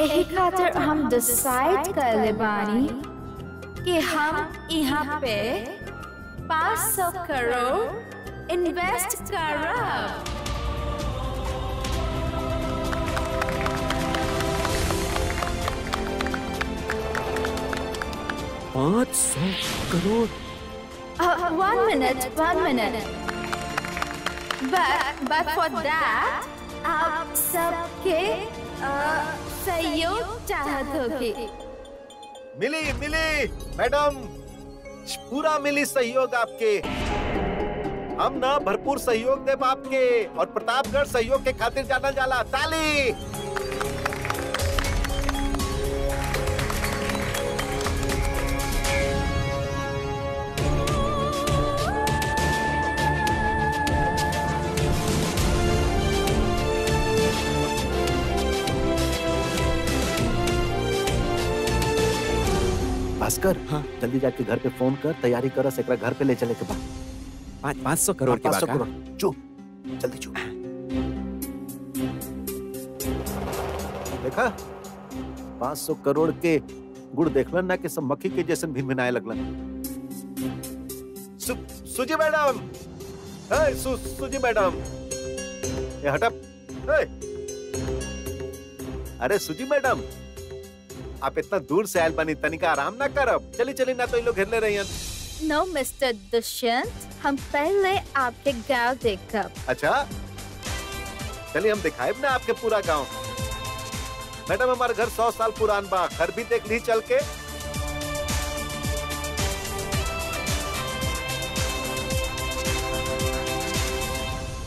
एही खातिर हम डिसाइड कर ले बानी कि हम यहाँ पे 500 करोड़ इन्वेस्ट करब। 500 crore? 1 minute. But for that आप सबके सहयोग चाहत होगी। मिली मैडम, पूरा मिली सहयोग आपके। हम ना भरपूर सहयोग देब आपके, और प्रतापगढ़ सहयोग के खातिर जाना जाला। ताली। भास्कर, हाँ जल्दी जाके घर पे फोन कर, तैयारी कर, एकरा घर पे ले चले के बाद। 500 करोड़ के 500 बाद करोड़। चुप, जल्दी चुप। देखा 500 करोड़ के गुड़ देखलन ना कि सब मक्खी के जैसन भिनभिनाए लगलन। सूजी मैडम, सूजी मैडम, ये हटप। अरे सूजी मैडम, आप इतना दूर से आयल बनी, तनिका आराम ना करब? चली ना तो ये लोग घेर ले रही हैं। No, Mr. दुष्यंत, हम पहले आपके गांव देखब। अच्छा, चलिए हम दिखाए ना आपके पूरा गांव। मैडम हमारा घर 100 साल पुरान बा, घर भी देख ली चल के।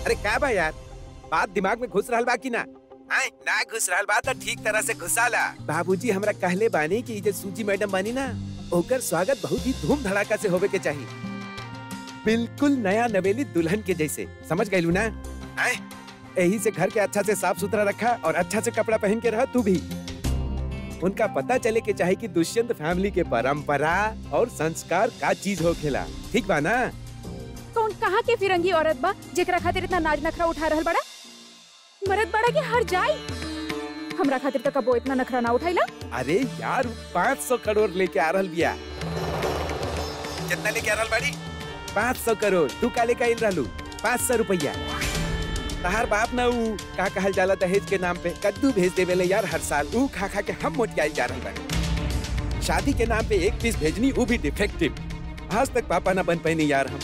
अरे क्या बा यार, बात दिमाग में घुस रहल बा कि ना? ना घुस रहल बा तो ठीक तरह से घुसाला। बाबूजी हमरा कहले बानी कि जे सूजी मैडम बानी ना, ओकर स्वागत बहुत ही धूम धड़ाका से होवे के चाहिए, बिल्कुल नया नवेली दुल्हन के जैसे। समझ गई ना? आए, यही से घर के अच्छा से साफ सुथरा रखा और अच्छा से कपड़ा पहन के रह तू भी। उनका पता चले के चाहे कि दुष्यंत फैमिली के परंपरा और संस्कार का चीज हो खेला। ठीक बा ना? कौन कहाँ के फिरंगी औरत बा जेकरा खातिर इतना नाज नखरा उठा रहल बड़ा? मरद बड़ा के हर जाई, हमरा खातिर तो कबो इतना नखरा ना उठाइला। अरे यार 500 करोड़ लेके आ रहल बिया। कितना लेके आ रहल बाड़ी? 500 करोड़। तू का लेके आइल रहलू? 500 रुपया। तहार बाप ना ऊ का कहल जाला दहेज के नाम पे कद्दू भेज देवेले यार हर साल। ऊ खा खा के हम मोटियाई जा रहल बाड़ी। शादी के नाम पे एक पीस भेजनी, वो भी डिफेक्टिव। आज तक पापा ना बन पाइनी यार हम।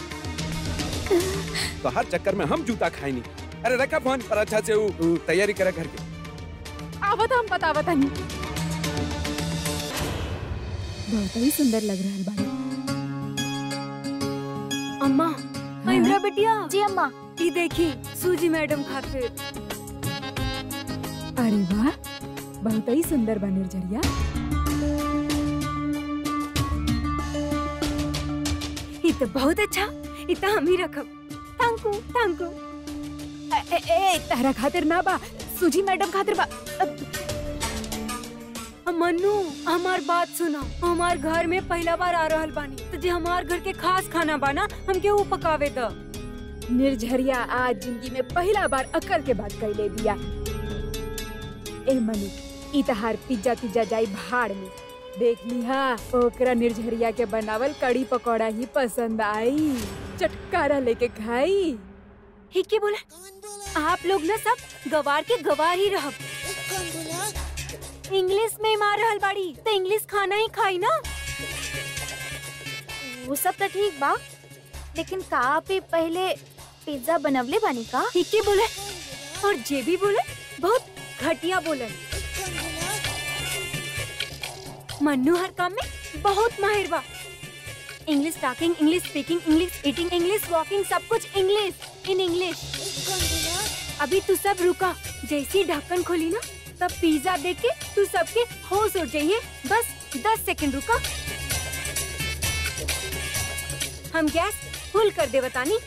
तो हर चक्कर में हम जूता खाइनी। अरे रखा फोन पर, अच्छा से ऊ तैयारी करा घर के। आवत हम बतावत नहीं। बहुत ही सुंदर लग रहा है बाड़ी। अम्मा, इंदिरा बिटिया। जी अम्मा। ये देखी सूजी मैडम खातिर। अरे वाह, बहुत ही सुंदर बा निर्जरिया। ये तो बहुत अच्छा, ये तो हम ही रखब। Thank you thank you. तारा खातिर ना बा, सूजी मैडम खातिर बा। मन्नू, हमार बात सुना। हमार घर में पहला बार आ रहल बानी, तो जे हमार घर के खास खाना बाना हमके वो पकावे द। निर्झरिया आज जिंदगी में पहला बार अकल के बात कैले दिया। ए मनु, ई तहार पिज्जा पिज्जा जाई भाड़ में। देख लिहा, ओकरा निर्झरिया के बनावल कड़ी पकौड़ा ही पसंद आई। चटकारा लेके खाई। ठीक के बोला? आप लोग ना सब गवार के गवार ही रहब। कौन बोला? इंग्लिश में मार रहल बाड़ी, तो इंग्लिश खाना ही खाई ना। वो सब तो ठीक बा, लेकिन का पे पहले पिज्जा बनवले बानी का? ठीक के बोले, और जे भी बोले बहुत घटिया बोले। कौन बोला? मन्नू हर काम में बहुत माहिर बा। English talking, English speaking, English eating, English walking, सब कुछ इंग्लिश इन इंग्लिश। कौन बोला? अभी तू सब रुका, जैसी ढक्कन खोली ना तब पिज्जा देख के तू सबके होश उड़ जाइए। बस 10 सेकंड रुका, हम गैस फुल कर दे बतानी।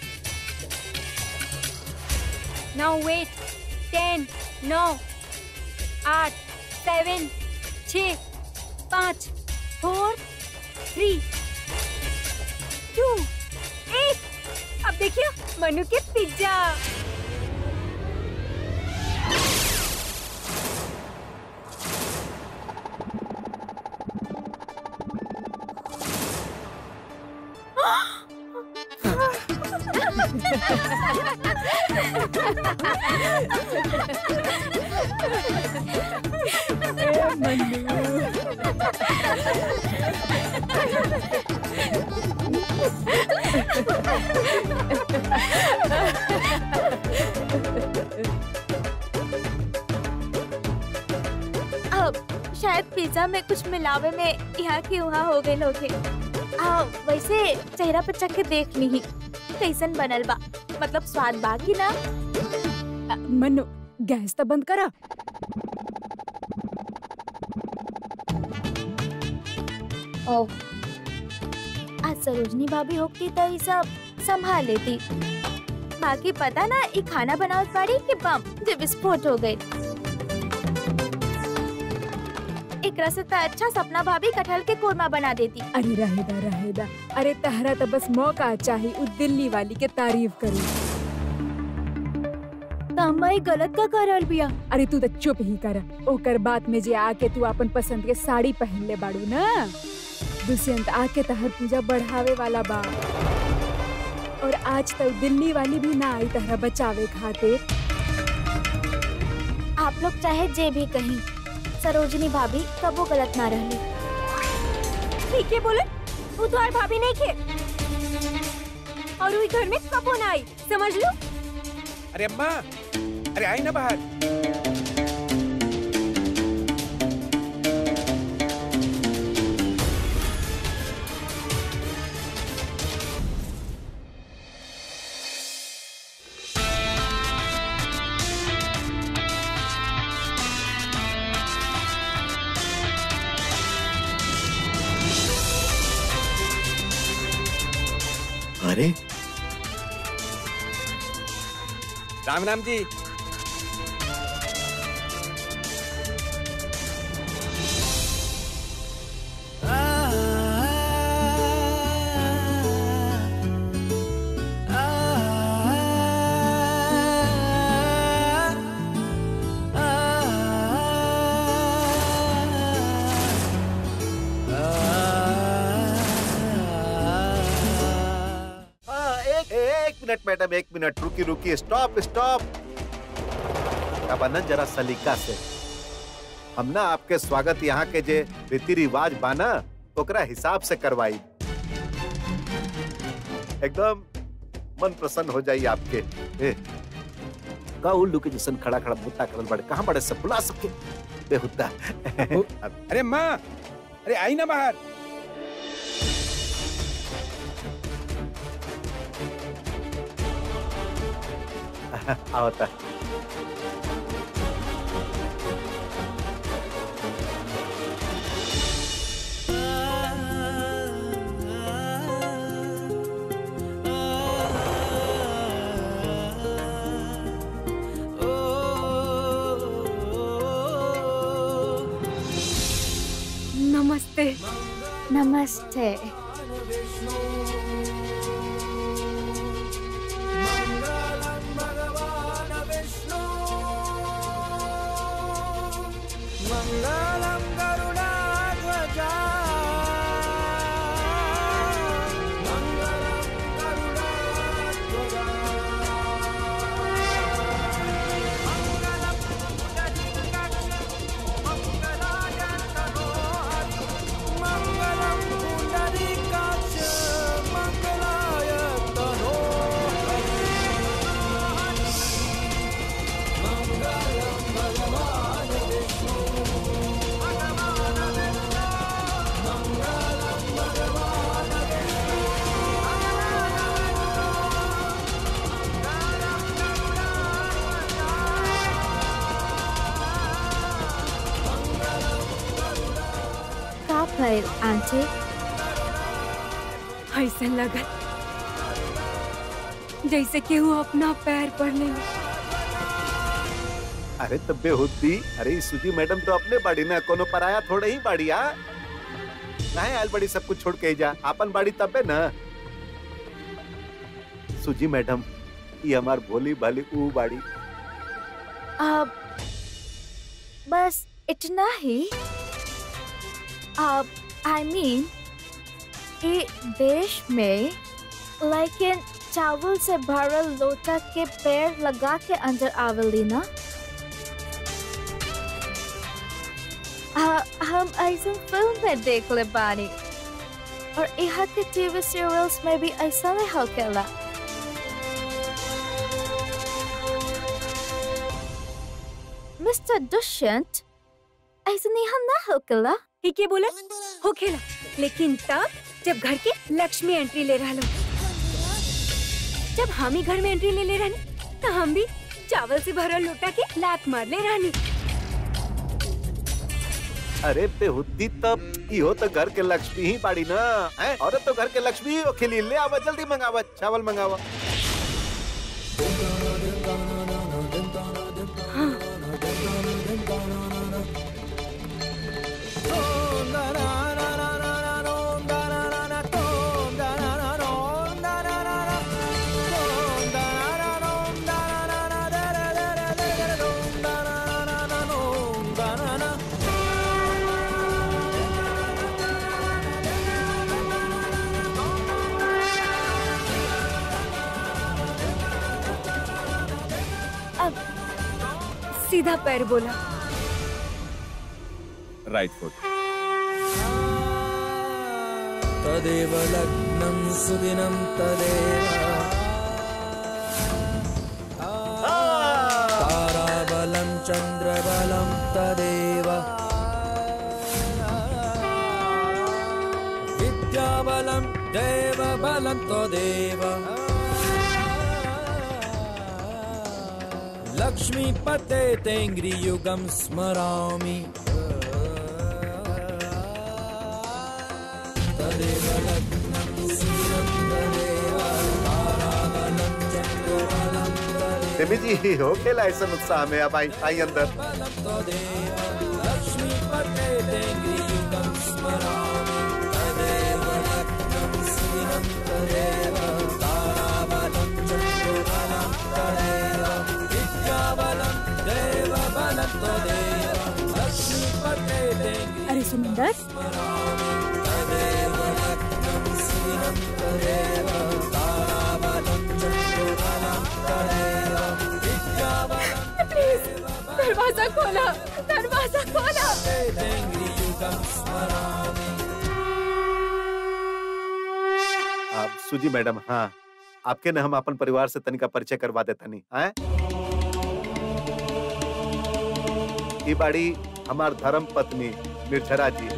नाउ वेट। 10, 9, 8, 7, 6, 5, 4, 3, 2, 1। अब देखिए मनु के पिज्जा। अब शायद पिज्जा में कुछ मिलावे में यहाँ की वहाँ हो गए लोग। वैसे चेहरा पे चख के देख ली कैसन बनल बा, मतलब स्वाद बा की ना? मनु, गैस तो बंद करा। ओ, आज सरोजनी भाभी होती तो ये सब संभाल लेती। बाकी पता ना ये खाना बनावत पाड़ी कि बम जो विस्फोट हो गए। एकरा से तो अच्छा सपना भाभी कटहल के कोरमा बना देती। अरे रहेदा रहेदा, अरे तहरा तो बस मौका चाहिए उस दिल्ली वाली के तारीफ करी। तम्माई गलत का करल बिया। अरे तू तो चुप ही कर। ओकर बात में जे आके तू अपन पसंद के साड़ी पहन ले बाड़ू ना, दुष्यंत आके तहर पूजा बढ़ावे वाला बा। और आज तक दिल्ली वाली भी ना आई तहरा बचावे खातिर। आप लोग चाहे जे भी कहीं, सरोजनी भाभी कबो गलत ना रहली। ठीक है बोले, वो तो भाभी नहीं खे और वो घर में कबो ना आई, समझ लो। अरे अम्मा, अरे आई ना बाहर। अरे राम राम जी। मिनट मैडम, एक मिनट, रुकी रुकी, स्टॉप स्टॉप। अब ना जरा सलीका से, हम ना आपके स्वागत यहाँ के जे रीति रिवाज बाना ओकरा हिसाब से करवाई, एकदम मन प्रसन्न हो जाई आपके। का उल्लू के जैसन खड़ा खड़ा मुद्दा करल बड़े, कहाँ बड़े सब बुला सबके बेहुदा। अरे माँ, अरे आई ना बाहर। आवता नमस्ते। नमस्ते। मंगलम गरुडाध्वजा मंगलम गरुडाध्वजा मंगलम पुंडरीकाक्ष मंगलाय तनोहरि मंगलम भगवान विष्णु आंटी ऐसा लगा जैसे केहू अपना पैर पर ले। अरे तब्बे होती, अरे सुजी मैडम तो अपने बाड़ी ना, कोनो पराया थोड़े ही बाड़ी। नहीं आयल बड़ी सब कुछ छोड़ के जा, आपन बाड़ी तब्बे ना। सुजी मैडम ये हमार भोली भाली ऊ बाड़ी। अब बस इतना ही। अब आई मीन ये देश में लेकिन चावल से भरल लोटा के पैर लगा के अंदर आवेली ना। हम ऐसा फिल्म में देख ले बानी और यहाँ के टीवी सीरियल्स में भी ऐसा नहीं होकेला। मिस्टर दुष्यंत ऐसा नहीं हम ना होकेला। ठीक है बोला हो खेला, लेकिन तब जब घर के लक्ष्मी एंट्री ले रहा लो, जब हम ही घर में एंट्री ले रहनी तो हम भी चावल से भरल लोटा के लात मार ले रहनी। अरे बेहुद्दी, तब इहो तो घर के लक्ष्मी ही बाड़ी ना। और तो घर के लक्ष्मी ही खेली, ले आवा जल्दी मंगावा, चावल मंगावा। अब सीधा पैर बोला, राइट फुट। तदेव लग्नं सुदिनं तदेव ताराबलं चन्द्रबलं तदेव विद्याबलं देवबलं तदेव लक्ष्मीपते तेङ्ग्रियुगं स्मरामि तदेव लग्नं सुदिनं तदेव सिमी जी हो खेला ऐसा उत्साह में। अब आई अंदर। लक्ष्मीपते तेङ्ग्रियुगं स्मरामि तदेव लग्नं सुदिनं तदेव ताराबलं चन्द्रबलं तदेव विद्याबलं देवबलं तदेव लक्ष्मीपते तेङ्ग्रियुगं अरे सुमंदर, तदेव लग्नं सुदिनं तदेव ताराबलं चन्द्रबलं तदेव विद्याबलं प्लीज दरवाजा खोला, दरवाजा खोला। आप सुजी मैडम, हाँ आपके न हम अपन परिवार से तनिका परिचय करवा देता नहीं है। ये बाड़ी हमार धर्म पत्नी निर्झरा जी,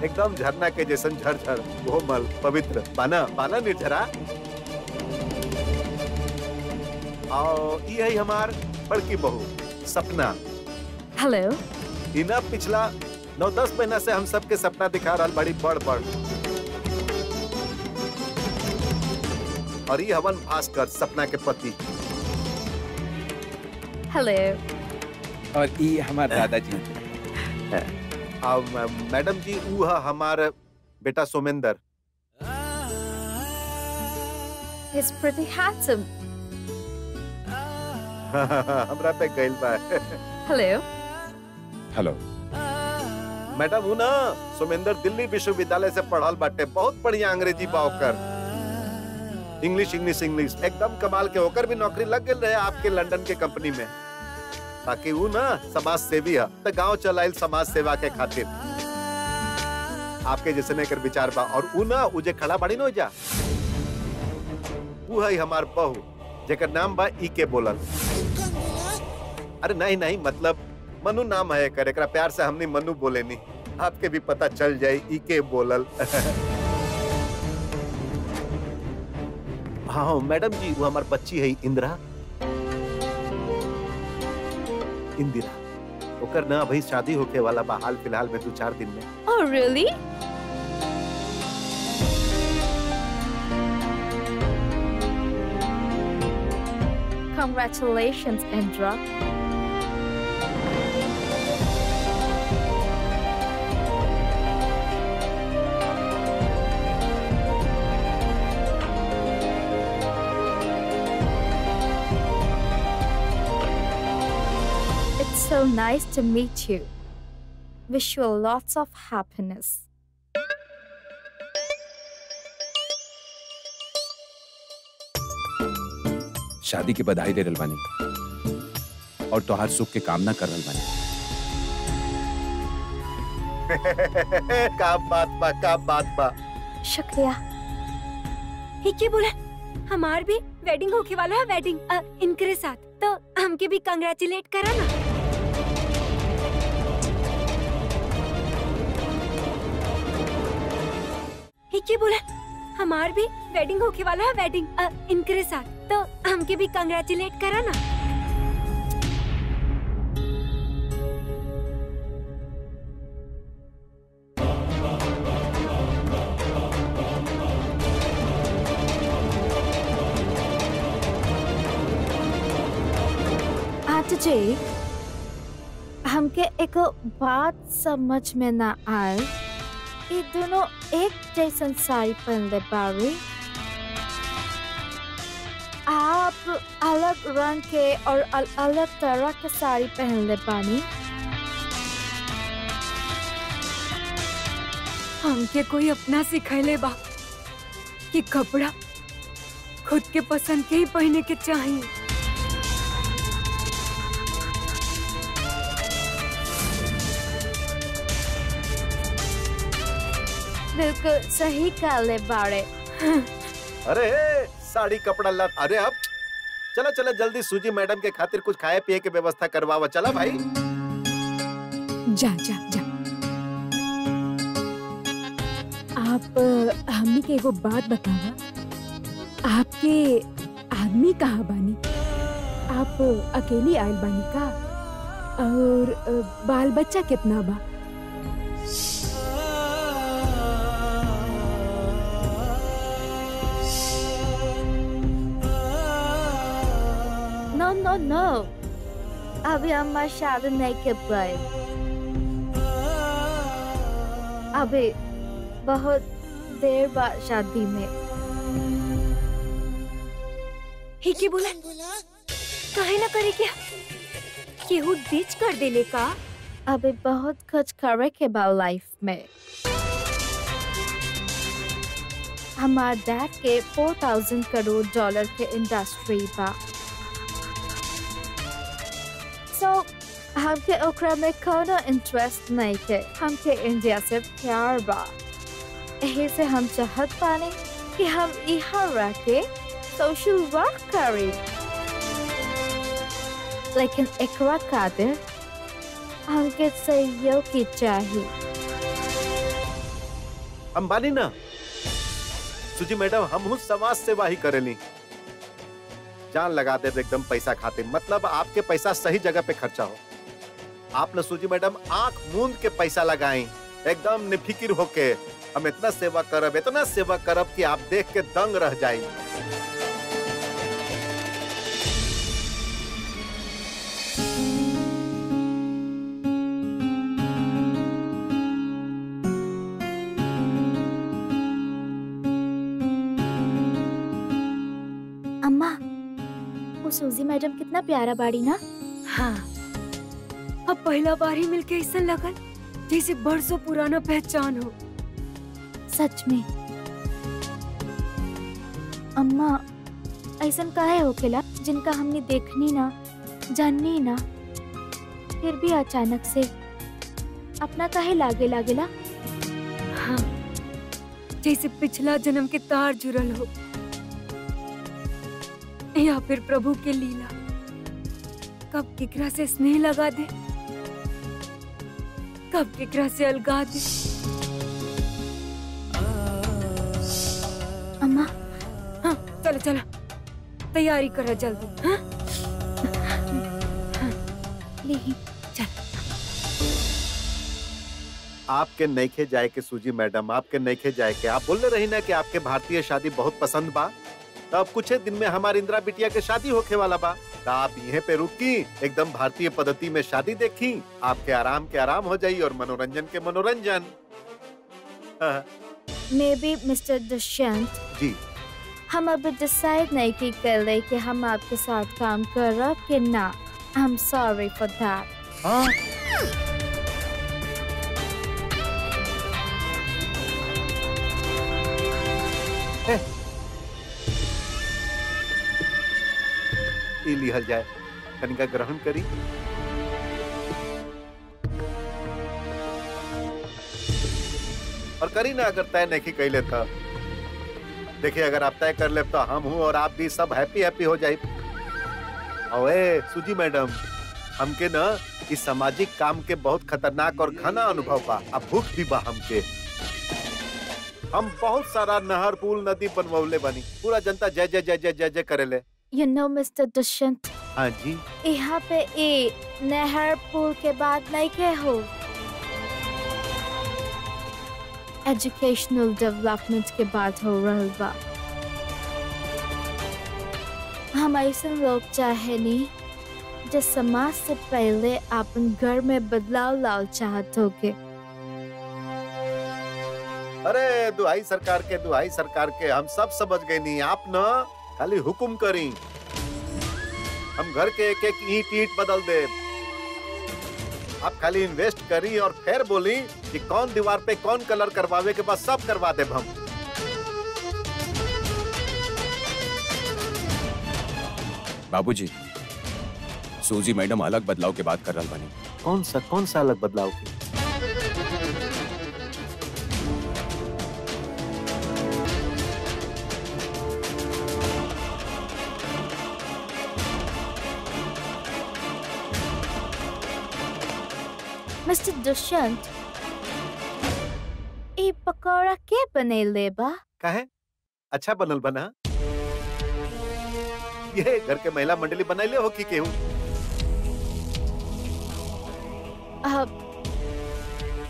एकदम झरना के जैसन झरझर कोमल पवित्र बाना बाना निर्झरा। और ये है हमार बड़की बहू सपना। हेलो। इना पिछला 9-10 महीना से हम सबके सपना दिखा रहा बड़ी बड़ बड़। और ये हवन भास्कर सपना के पति। हेलो। और ये हमारे दादाजी। अब मैडम जी वो है हमार बेटा सोमेंदर। He's pretty handsome. हमरा पे गइल बा। हेलो। हेलो। मैडम वो ना सोमेंदर दिल्ली विश्वविद्यालय से पढ़ल बाटे, बहुत बढ़िया अंग्रेजी बा ओकर। इंग्लिश इंग्लिश इंग्लिश एकदम कमाल के। होकर भी नौकरी लग गई रहे आपके लंदन के कंपनी में। ताकि वो ना समाज सेवी है, तो गांव चलाइल समाज सेवा के खातिर। आपके जैसे ने कर विचार बा। और वो ना उजे खड़ा बाड़ी न हो जा, वो है हमार बहू जेकर नाम बा ईके बोलल। अरे नहीं नहीं, मतलब मनु नाम है कर, एकरा प्यार से हमने मनु बोले नहीं। आपके भी पता चल जाए ईके बोलल। हाँ मैडम जी वो हमार बच्ची है इंदिरा। इंदिरा ओकर ना अभी शादी होके वाला बा हाल फिलहाल में 2-4 दिन में। Oh really? Congratulations, Indra. It's so nice to meet you. Wish you lots of happiness. शादी की बधाई दे रहल बानी और तोहार सुख के कामना कर रहल बानी। का बात बा, का बात बा। शुक्रिया। ही क्या बोला? हमार भी वेडिंग होके वाला है, वेडिंग इनके साथ, तो हमके भी कंग्रेचुलेट करा ना। ही क्या बोला? हमार भी वेडिंग होके वाला है, वेडिंग इनके साथ, तो हमके भी कंग्रेचुलेट करा ना। जी, हमके एक बात समझ में ना आए। ये दोनों एक जैसन साड़ी पहनले बारी। आप अलग रंग के और अलग तरह के साड़ी पहनले बानी। हमके कोई अपना सिखैले बा कि कपड़ा खुद के पसंद के ही पहने के चाहिए। बिल्कुल सही कहले बारे। अरे साड़ी कपड़ा लत। अरे अब चला चला जल्दी सूजी मैडम के खातिर कुछ खाए पिए के व्यवस्था करवावा। चला भाई। जा जा जा। आप हमनी के एगो बात बतावा, आपके आदमी कहाँ बानी? आप अकेली आयल बानी का? और बाल बच्चा कितना बा? नो नो नो, अभी हमार शादी नहीं के पाए। अभी बहुत देर बाद शादी में। ही के बोला काहे ना करे क्या? केहू डिच कर देले का? अभी बहुत कुछ करे के बा लाइफ में। हमार डैड के 4000 करोड़ डॉलर के इंडस्ट्री बा। सो हमके ओकरा में कोनो इंटरेस्ट नहीं के। हमके इंडिया से प्यार बा। यही से हम चाहत पाने कि हम यहाँ रह के सोशल वर्क करें। लेकिन एकरा खातिर हमके सहयोग की चाहिए। हम बानी ना सुजी मैडम, हम समाज सेवा ही करेली। जान लगा दे एकदम पैसा खातिर, मतलब आपके पैसा सही जगह पे खर्चा हो। आप न सुजी मैडम आंख मूंद के पैसा लगाएं, एकदम निफिकिर होके। हम इतना सेवा करब कि आप देख के दंग रह जाए। अम्मा, वो सूजी मैडम कितना प्यारा बाड़ी ना। हाँ, अब पहला बार ही मिलके ऐसा लगल जैसे बरसों पुराना पहचान हो। सच में अम्मा, ऐसा काहे होखेला जिनका हमने देखनी ना जाननी ना, फिर भी अचानक से अपना काहे लागेला। हाँ, जैसे पिछला जन्म के तार जुड़ल हो, या फिर प्रभु के लीला कब केकरा से स्नेह लगा दे, कब केकरा से अलगा दे। अम्मा, हाँ, चलो तैयारी करो जल्दी। हाँ? नहीं, आपके नईखे जाए के सूजी मैडम, आपके नईखे जाए के। आप बोल रही ना कि आपके भारतीय शादी बहुत पसंद बा। तब कुछ दिन में हमारी इंदिरा बिटिया के शादी होके वाला बा। तो आप यहीं पे रुकी, एकदम भारतीय पद्धति में शादी देखी। आपके आराम के आराम हो जाई और मनोरंजन के मनोरंजन। मे बी मिस्टर दुष्यंत जी, हम अभी डिसाइड नहीं की कर रहे कि हम आपके साथ काम कर रहे कि ना। I am sorry for that. हाँ? ई लिहल जाए, तनिका ग्रहण करी। और करी ना, अगर तय नहीं कैले तो देखिए, अगर आप तय कर ले तो हम हूँ और आप भी सब हैप्पी हो जाए। ओए सुजी मैडम, हमके ना इस सामाजिक काम के बहुत खतरनाक और घना अनुभव बा। अब भूख भी बा हमके। हम बहुत सारा नहर पुल नदी बनवले बनी, पूरा जनता जय जय जय जय जय जय करेले। You know, Mr. दुष्यंत, हाँ जी, यहाँ पे ए नहर पुल के बाद नहीं के हो, एजुकेशनल डेवलपमेंट के बाद हो रहल बा। हम ऐसे लोग चाहे नहीं जो समाज से पहले अपन घर में बदलाव लाल चाहत होगे। अरे दुहाई सरकार के हम सब समझ गए। नहीं आप ना खाली हुकुम करी, हम घर के एक एक ईंट बदल दे। आप खाली इन्वेस्ट करी और फिर बोली कि कौन दीवार पे कौन कलर करवावे के बाद सब करवा दे हम। बाबूजी, सूजी मैडम अलग बदलाव के बात कर रहा बानी। कौन सा अलग बदलाव की? मिस्टर दुष्यंत, ये पकौड़ा के बनेले बा? काहे? अच्छा बनल बना। ये घर के महिला मंडली बनैले हो कि केहू?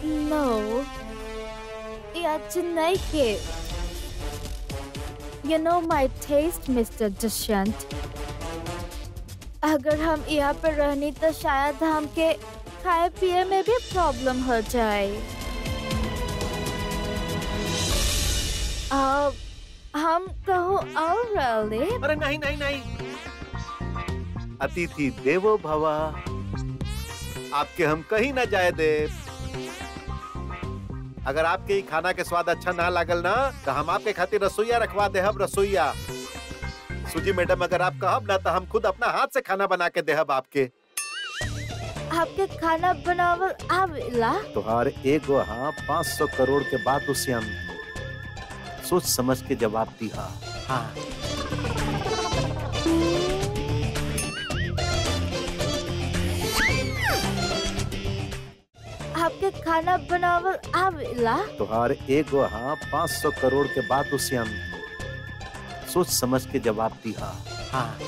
नो, ये अच्छा नहीं के। You know my taste, Mr. Dushyant. अगर हम यहाँ पर रहनी तो शायद हमके खाए पिए में भी प्रॉब्लम हो जाए। अब हम कहूँ और रह ले। अरे नहीं नहीं नहीं, अतिथि देवो भवा, आपके हम कहीं ना जाए दे। अगर आपके ही खाना के स्वाद अच्छा ना लागल ना तो हम आपके खातिर रसोईया रखवा देहब। रसोईया सुजी मैडम, अगर आप कहब ना तो हम खुद अपना हाथ से खाना बना के देहब आपके। आपके खाना बनावल आवेला? तुहार एगो हाँ 500 करोड़ के बाद उसे हम सोच समझ के जवाब दिया। हाँ आपके खाना बनावल आवेला? तुहार एगो हाँ 500 करोड़ के बाद उसे हम सोच समझ के जवाब दिया। हाँ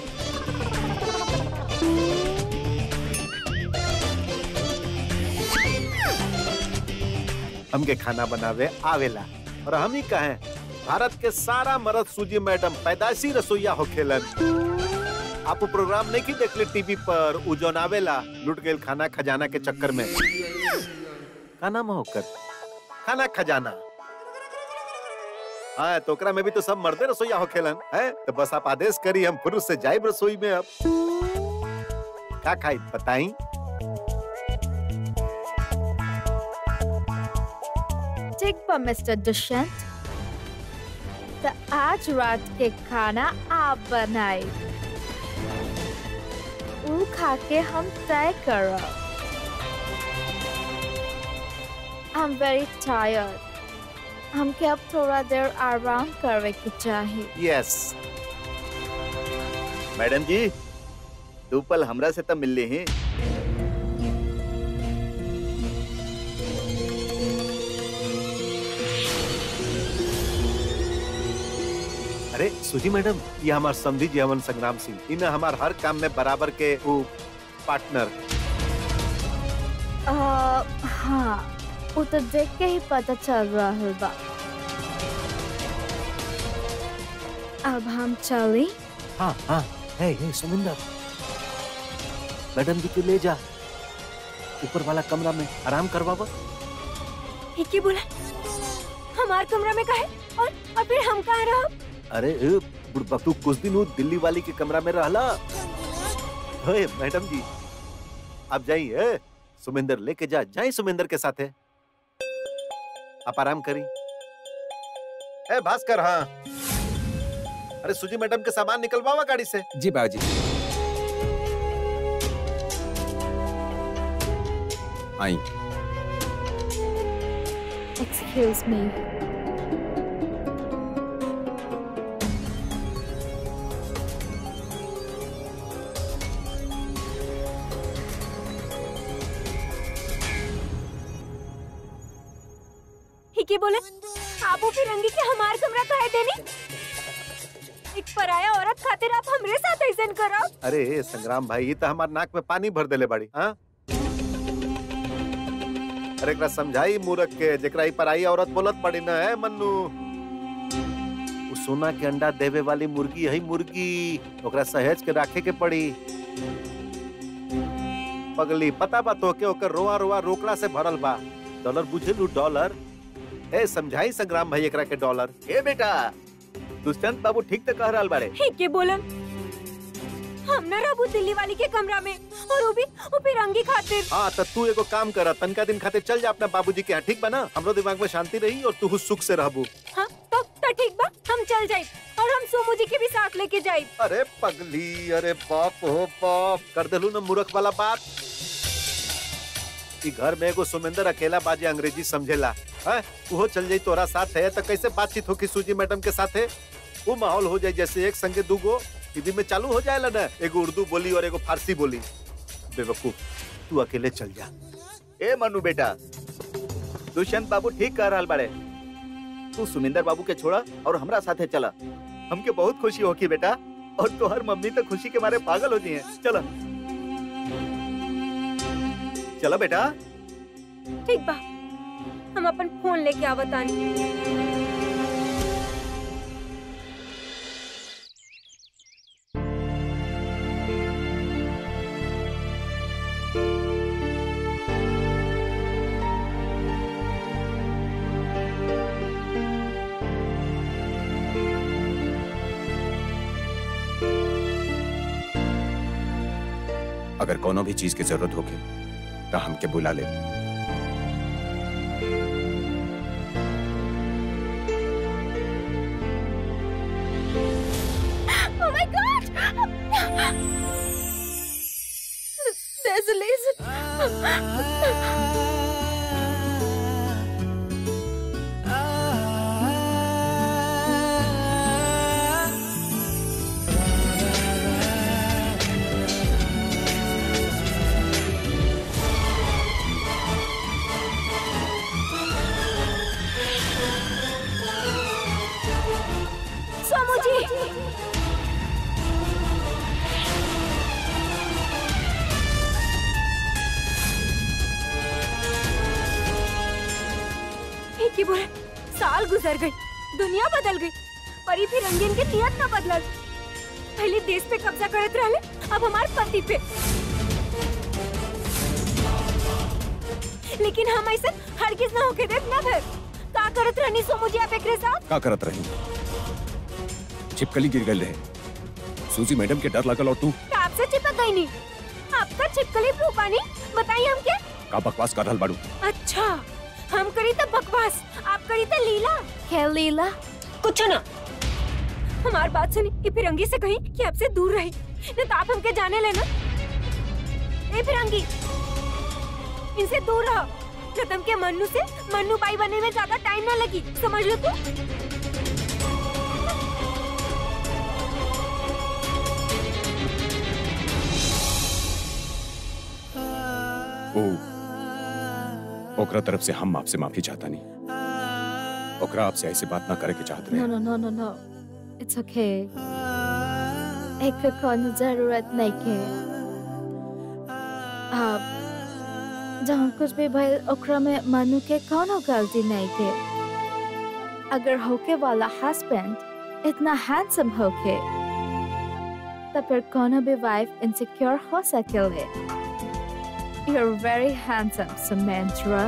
हमके खाना बनावे आवेला और हम ही कहें भारत के सारा मर्द सूजी मैडम पैदाइशी रसोईया होखेलन। आप वो प्रोग्राम नहीं की देख ले टीवी पर, उ जौन आवेला लुट गेल खाना खजाना के चक्कर में। का नाम होकर खाना खजाना। हाँ तो ओकरा में भी तो सब मर्दे रसोईया होखेलन है। तो बस आप आदेश करी, हम पुरुष से जाइब रसोई में। अब क्या खाई बताई? ठीक बा मिस्टर दुष्यंत, तो आज रात के खाना आप बनाए, वो खा के हम तय करो। I'm very tired. हमके अब थोड़ा देर आराम करने की चाहिए। यस मैडम जी, दो पल हमरा से तब मिल ली हैं। अरे सुजी मैडम, ये हमार समझी जी हमन संग्राम सिंह, इन हमार हर काम में बराबर के वो पार्टनर। हाँ, वो तो देख के ही पता चल रहा है बा। अब हम चलें? हाँ हाँ, हे सुमिंदर, मैडम जी को ले जा ऊपर वाला कमरा में आराम करवावा। ठीक है बोला, हमार कमरा में काहे और फिर हम कहाँ रहो? अरे बुढ़बा, तू कुछ दिन वो दिल्ली वाली के कमरा में रहला। हे मैडम जी, आप जाइए, सुमिंदर लेके जाइए सुमिंदर के साथ है, आप आराम करी। ए भास्कर, हाँ अरे सुजी मैडम के सामान निकलवावा गाड़ी से। जी बाबूजी। आई। Excuse me. ठीक है बोले, आप वो फिरंगी के हमार कमरा काहे देनी? एक पराया औरत खातिर आप हमरे साथ ऐसन करो? अरे संग्राम भाई, ये तो हमार नाक में पानी भर देले बाड़ी। हाँ अरे एकरा समझाई मूर्ख के, जेकरा ही पराई औरत बोलत पड़ी ना है मन्नू। वो सोना के अंडा देवे वाली मुर्गी यही मुर्गी, ओकरा सहेज के रखे के पड़ी। पगली, पता बा तो के ओकर रोआ रोआ रोकड़ा से भरल बा। डॉलर बुझेलू डॉलर? ए समझाई संग्राम भाई एकरा के डॉलर। ए बेटा, दुष्यंत बाबू ठीक तो कह रहा बाड़े। ठीक है बोलन, हम न रहबू दिल्ली वाली के कमरा में, और वो भी रंगी खातिर। हाँ तो तू एगो काम कर, तनका दिन खातिर चल जा अपना बाबूजी के यहाँ, ठीक बा ना? हमरो दिमाग में शांति रही और तू सुख से रहबू। हाँ तो ठीक बा, हम चल जाए और हम सोमू जी के भी साथ लेके जाए। अरे पगली, अरे बाप हो बाप, कर देलू ना मूर्ख वाला बात। कि घर में एगो सुमिंदर अकेला बाजे अंग्रेजी समझेला है, वो चल जाई तोरा साथ है तो कैसे बातचीत होगी सूजी मैडम के साथ है? वो माहौल हो जाए जैसे एक संगे दूगो टीवी में चालू हो जाएगा ना, एगो उर्दू बोली और एगो फारसी बोली। बेवकूफ, तू अकेले चल जा। ए मनु बेटा, दुष्यंत बाबू ठीक कह रहा बाड़े। तू सुमिंदर बाबू के छोड़ा और हमरा साथे चला, हमके बहुत खुशी होगी बेटा, और तोहर मम्मी तो खुशी के मारे पागल हो जी है। चला चला बेटा। ठीक बा, हम अपन फोन लेके आवतानी। अगर कोनो भी चीज की जरूरत होगी तो हमके बुला ले। Oh my God! There's a laser. Somu जी, एक ही बोले साल गुजर गई, दुनिया बदल गई, पर ये फिर रंगीन की नियत ना बदलल। पहले देश पे कब्जा करत रहले, अब हमारे पति पे। लेकिन हम ऐसे हरगिज ना होके देख ना फिर। का करत रहनी सोमू जी आप एकरे साथ? का करत रही? छिपकली गिर गई रहे, सूजी मैडम के डर लगल और तू आपसे चिपक गई नहीं। आपका छिपकली रूपानी बताइए हम क्या? का बकवास कर रहल बाड़ू? अच्छा, हम करी तो बकवास, आप करी तो लीला। क्या लीला? कुछ ना। हमारी बात सुनी, ये फिरंगी से कही कि आपसे दूर रही, नहीं तो आप हमके जाने लेना। ए फिरंगी, इनसे दूर रहो, न तुम के मन्नू से मन्नू बाई बनने में ज्यादा टाइम ना लगी, समझ लो तू। ओकरा तरफ से हम आपसे माफी चाहता नहीं। ओकरा आपसे ऐसी बात ना करे के चाहते No, रहे। no, no, no, no. It's okay. एक पे कोनो जरूरत नहीं के। अब जहाँ कुछ भी भइल ओकरा में मनु के कोनो गलती नहीं के। अगर होके वाला हस्बैंड इतना हैंडसम होके, तब फिर कोनो भी वाइफ इनसिक्योर हो सकेले। You're very handsome, Samantha.